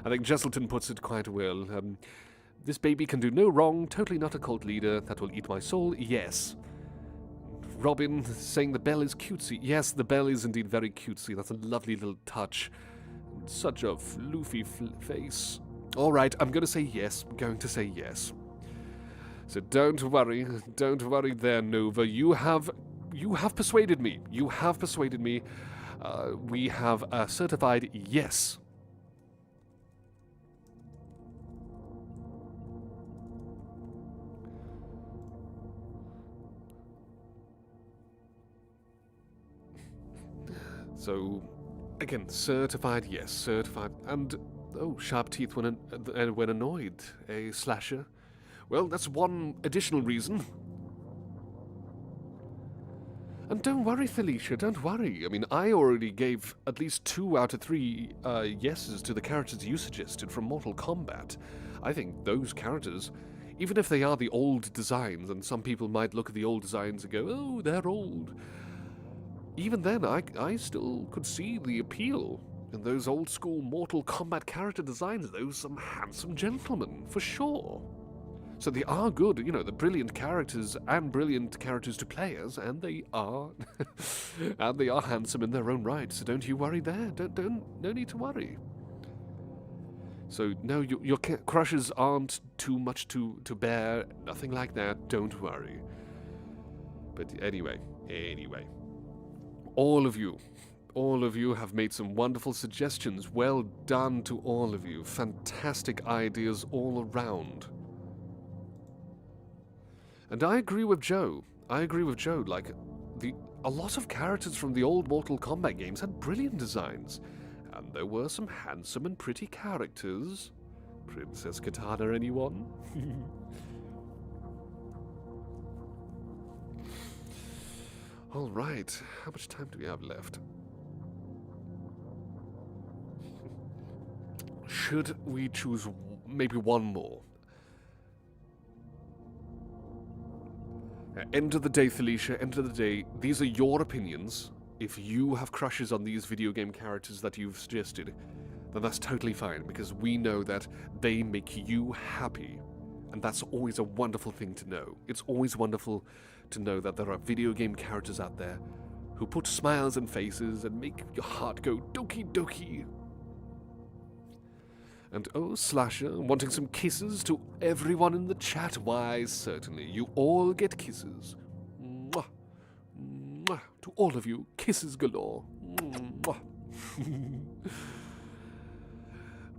I think Jesselton puts it quite well. This baby can do no wrong, totally not a cult leader, that will eat my soul, yes. Robin saying the bell is cutesy. Yes, the bell is indeed very cutesy. That's a lovely little touch. Such a floofy face. All right, I'm going to say yes. I'm going to say yes. So don't worry there, Nova. You have persuaded me. You have persuaded me. We have a certified yes. So, again, certified yes, certified, and oh, sharp teeth when annoyed, a slasher. Well, that's one additional reason. And don't worry, Felicia, don't worry. I mean, I already gave at least 2 out of 3 yeses to the characters you suggested from Mortal Kombat. I think those characters, even if they are the old designs, and some people might look at the old designs and go, oh, they're old. Even then, I still could see the appeal in those old school Mortal Kombat character designs. Those some handsome gentlemen, for sure. So they are good, you know, the brilliant characters and brilliant characters to players, and they are, and they are handsome in their own right. So don't you worry there. No need to worry. So no, your crushes aren't too much to bear. Nothing like that. Don't worry. But anyway, all of you have made some wonderful suggestions. Well done to all of you. Fantastic ideas all around. And I agree with Joe. Like, a lot of characters from the old Mortal Kombat games had brilliant designs. And there were some handsome and pretty characters. Princess Katana, anyone? All right, how much time do we have left? Should we choose maybe one more? End of the day, Felicia, end of the day, these are your opinions. If you have crushes on these video game characters that you've suggested, then that's totally fine, because we know that they make you happy. And that's always a wonderful thing to know. It's always wonderful to know that there are video game characters out there who put smiles on faces and make your heart go doki doki. And oh, Slasher, wanting some kisses to everyone in the chat. Why, certainly, you all get kisses. Mwah. Mwah. To all of you, kisses galore. Mwah.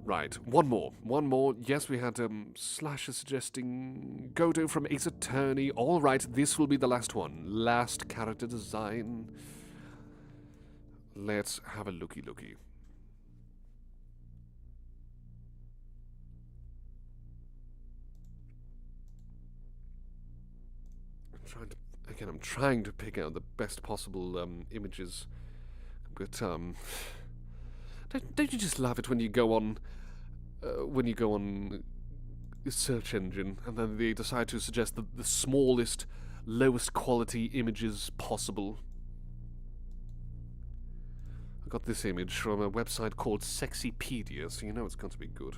Right, one more. One more. Yes, we had Slasher suggesting Godo from Ace Attorney. All right, this will be the last one. Last character design. Let's have a looky-looky. I'm trying to pick out the best possible images, but don't you just love it when you go on a search engine and then they decide to suggest the smallest, lowest quality images possible? I got this image from a website called Sexypedia, so you know it's going to be good.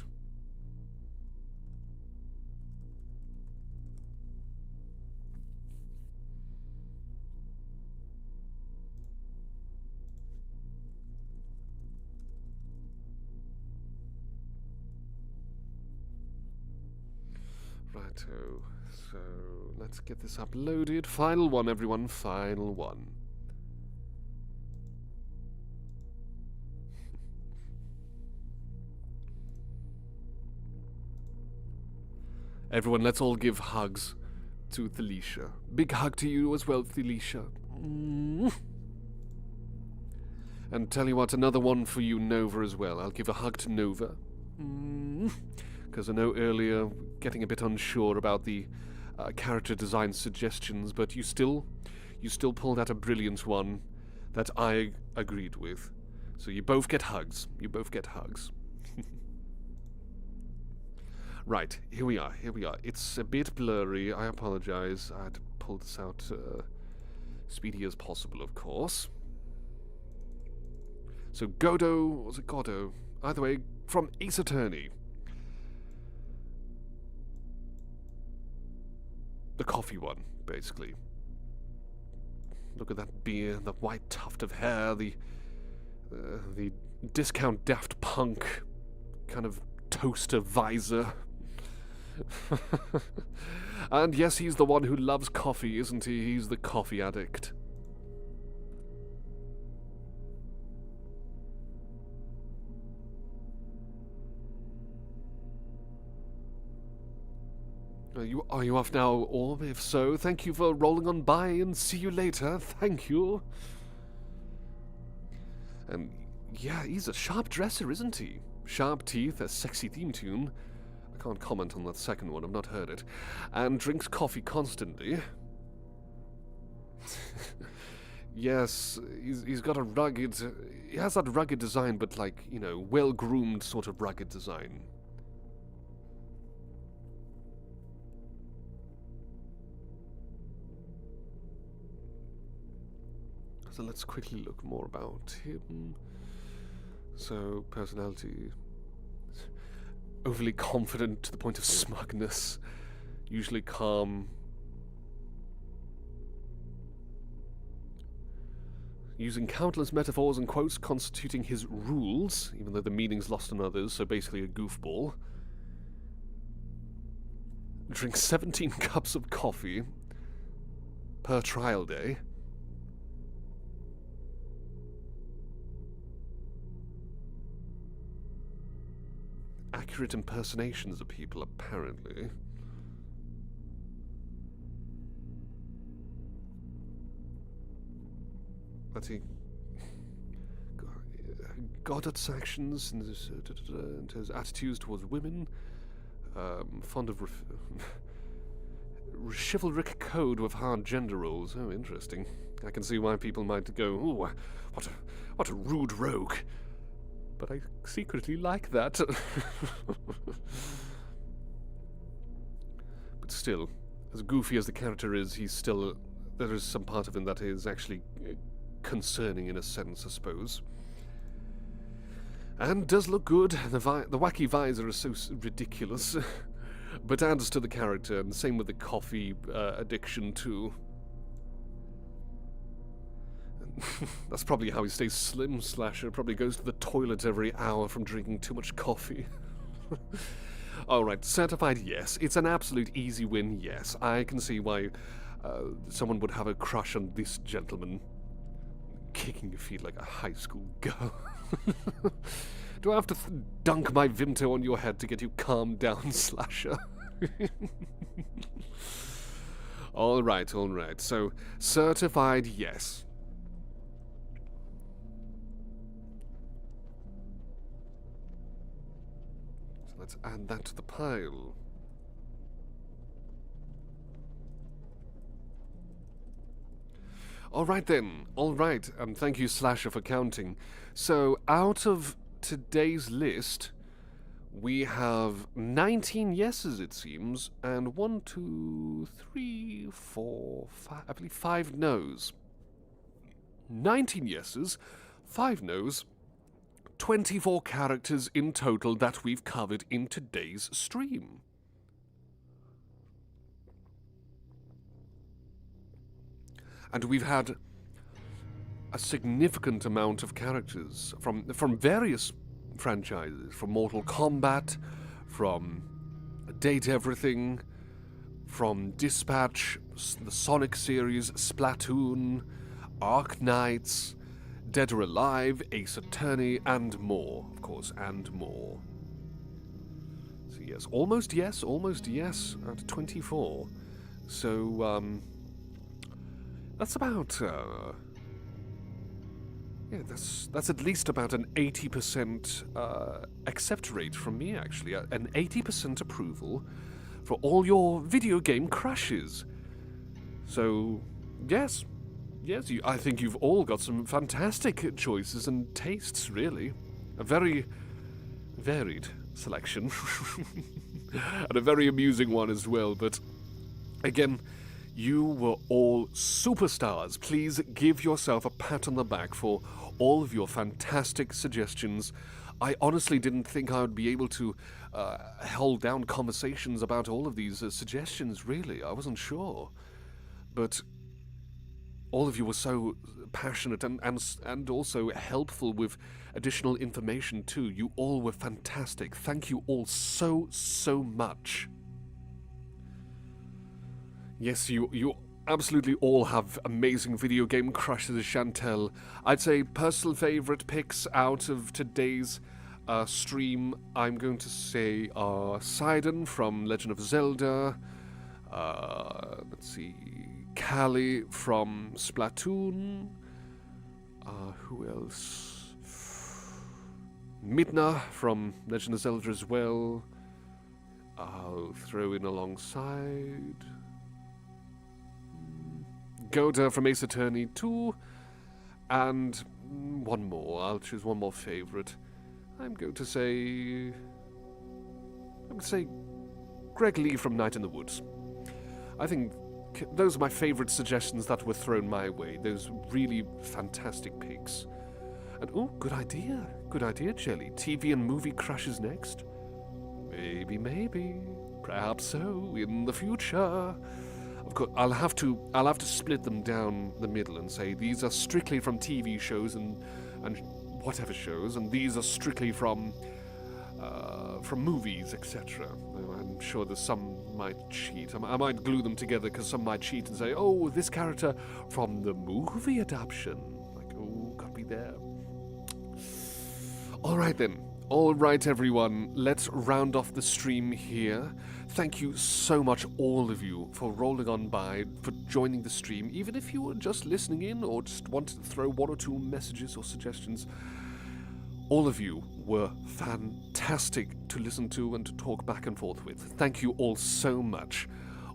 Righto, so let's get this uploaded. Final one, everyone, final one. Everyone, let's all give hugs to Thalicia. Big hug to you as well, Thalicia. And tell you what, another one for you, Nova, as well. I'll give a hug to Nova. Because I know earlier, getting a bit unsure about the character design suggestions, but you still pulled out a brilliant one that I agreed with. So you both get hugs. You both get hugs. Right, here we are. It's a bit blurry. I apologize. I had to pull this out speedy as possible, of course. So Godo, was it Godo? Either way, from Ace Attorney. The coffee one, basically. Look at that beard, the white tuft of hair, the discount Daft Punk kind of toaster visor. And yes, he's the one who loves coffee, isn't he? He's the coffee addict. Are you off now, Orb? If so, thank you for rolling on by and see you later. Thank you. And yeah, he's a sharp dresser, isn't he? Sharp teeth, a sexy theme tune. I can't comment on that second one, I've not heard it. And drinks coffee constantly. Yes, he's got a rugged... He has that rugged design, but like, you know, well-groomed sort of rugged design. So let's quickly look more about him. So, personality... Overly confident to the point of smugness. Usually calm. Using countless metaphors and quotes constituting his rules, even though the meaning's lost on others, so basically a goofball. Drinks 17 cups of coffee per trial day. Accurate impersonations of people, apparently. Let's see. Goddard's actions and his attitudes towards women. Fond of chivalric code with hard gender roles. Oh, interesting. I can see why people might go, "Ooh, what a rude rogue." But I secretly like that. But still, as goofy as the character is, he's still... There is some part of him that is actually concerning in a sense, I suppose. And does look good. The wacky visor is so ridiculous. But adds to the character, and same with the coffee addiction too. That's probably how he stays slim, Slasher. Probably goes to the toilet every hour from drinking too much coffee. Alright, certified yes. It's an absolute easy win, yes. I can see why someone would have a crush on this gentleman. Kicking your feet like a high school girl. Do I have to dunk my Vimto on your head to get you calmed down, Slasher? All right. So, certified yes. So let's add that to the pile. All right then. All right. Thank you, Slasher, for counting. So, out of today's list, we have 19 yeses, it seems, and 1, 2, 3, 4, 5, I believe 5 no's. 19 yeses, 5 no's, 24 characters in total that we've covered in today's stream. And we've had a significant amount of characters from various franchises, from Mortal Kombat, from Date Everything, from Dispatch, the Sonic series, Splatoon, Ark Knights, Dead or Alive, Ace Attorney, and more, of course, and more. So yes, almost yes, out of 24. So, that's about, yeah, that's at least about an 80% accept rate from me, actually. An 80% approval for all your video game crushes. So, yes, I think you've all got some fantastic choices and tastes, really. A very varied selection. And a very amusing one as well, but again, you were all superstars. Please give yourself a pat on the back for all of your fantastic suggestions. I honestly didn't think I would be able to hold down conversations about all of these suggestions, really. I wasn't sure. But all of you were so passionate and also helpful with additional information, too. You all were fantastic. Thank you all so much. Yes, you absolutely all have amazing video game crushes, Chantel. I'd say personal favorite picks out of today's stream, I'm going to say Sidon from Legend of Zelda. Let's see, Callie from Splatoon. Who else? Midna from Legend of Zelda as well. I'll throw in alongside Goda from Ace Attorney 2, and one more. I'll choose one more favorite. I'm going to say Greg Lee from Night in the Woods. I think those are my favorite suggestions that were thrown my way. Those really fantastic picks. And oh, good idea, Jelly. TV and movie crushes next. Maybe, perhaps so in the future. Of course, I'll have to split them down the middle and say these are strictly from TV shows and whatever shows, and these are strictly from movies, etc. I'm sure that some might cheat. I might glue them together because some might cheat and say, "Oh, this character from the movie adaptation." Like, oh, gotta be there. All right then. All right, everyone, let's round off the stream here. Thank you so much, all of you, for rolling on by, for joining the stream, even if you were just listening in or just wanted to throw one or two messages or suggestions. All of you were fantastic to listen to and to talk back and forth with. Thank you all so much.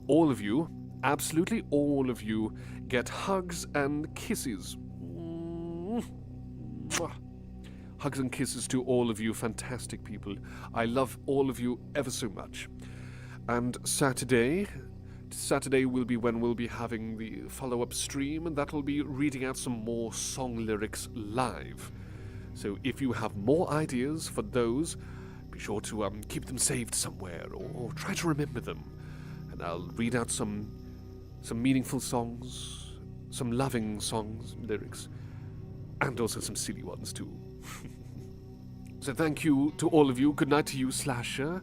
All of you, absolutely all of you, get hugs and kisses. Mwah. Hugs and kisses to all of you fantastic people. I love all of you ever so much. And Saturday will be when we'll be having the follow-up stream, and that will be reading out some more song lyrics live. So if you have more ideas for those, be sure to keep them saved somewhere, or try to remember them. And I'll read out some meaningful songs, some loving songs, lyrics, and also some silly ones too. So thank you to all of you. Good night to you, Slasher,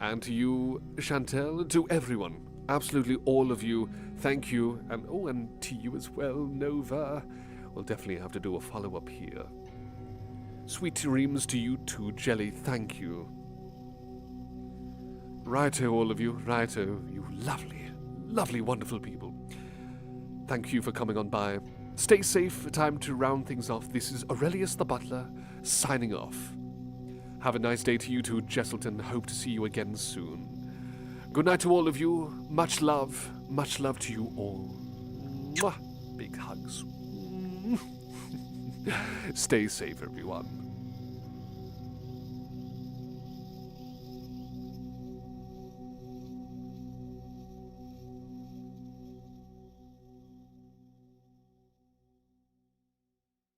and to you, Chantel, to everyone. Absolutely all of you. Thank you, and to you as well, Nova. We'll definitely have to do a follow-up here. Sweet dreams to you too, Jelly. Thank you. Righto, all of you. Righto, you lovely, lovely, wonderful people. Thank you for coming on by. Stay safe. Time to round things off. This is Aurelius the Butler, signing off. Have a nice day to you too, Jesselton. Hope to see you again soon. Good night to all of you. Much love to you all. Mwah. Big hugs. Stay safe, everyone.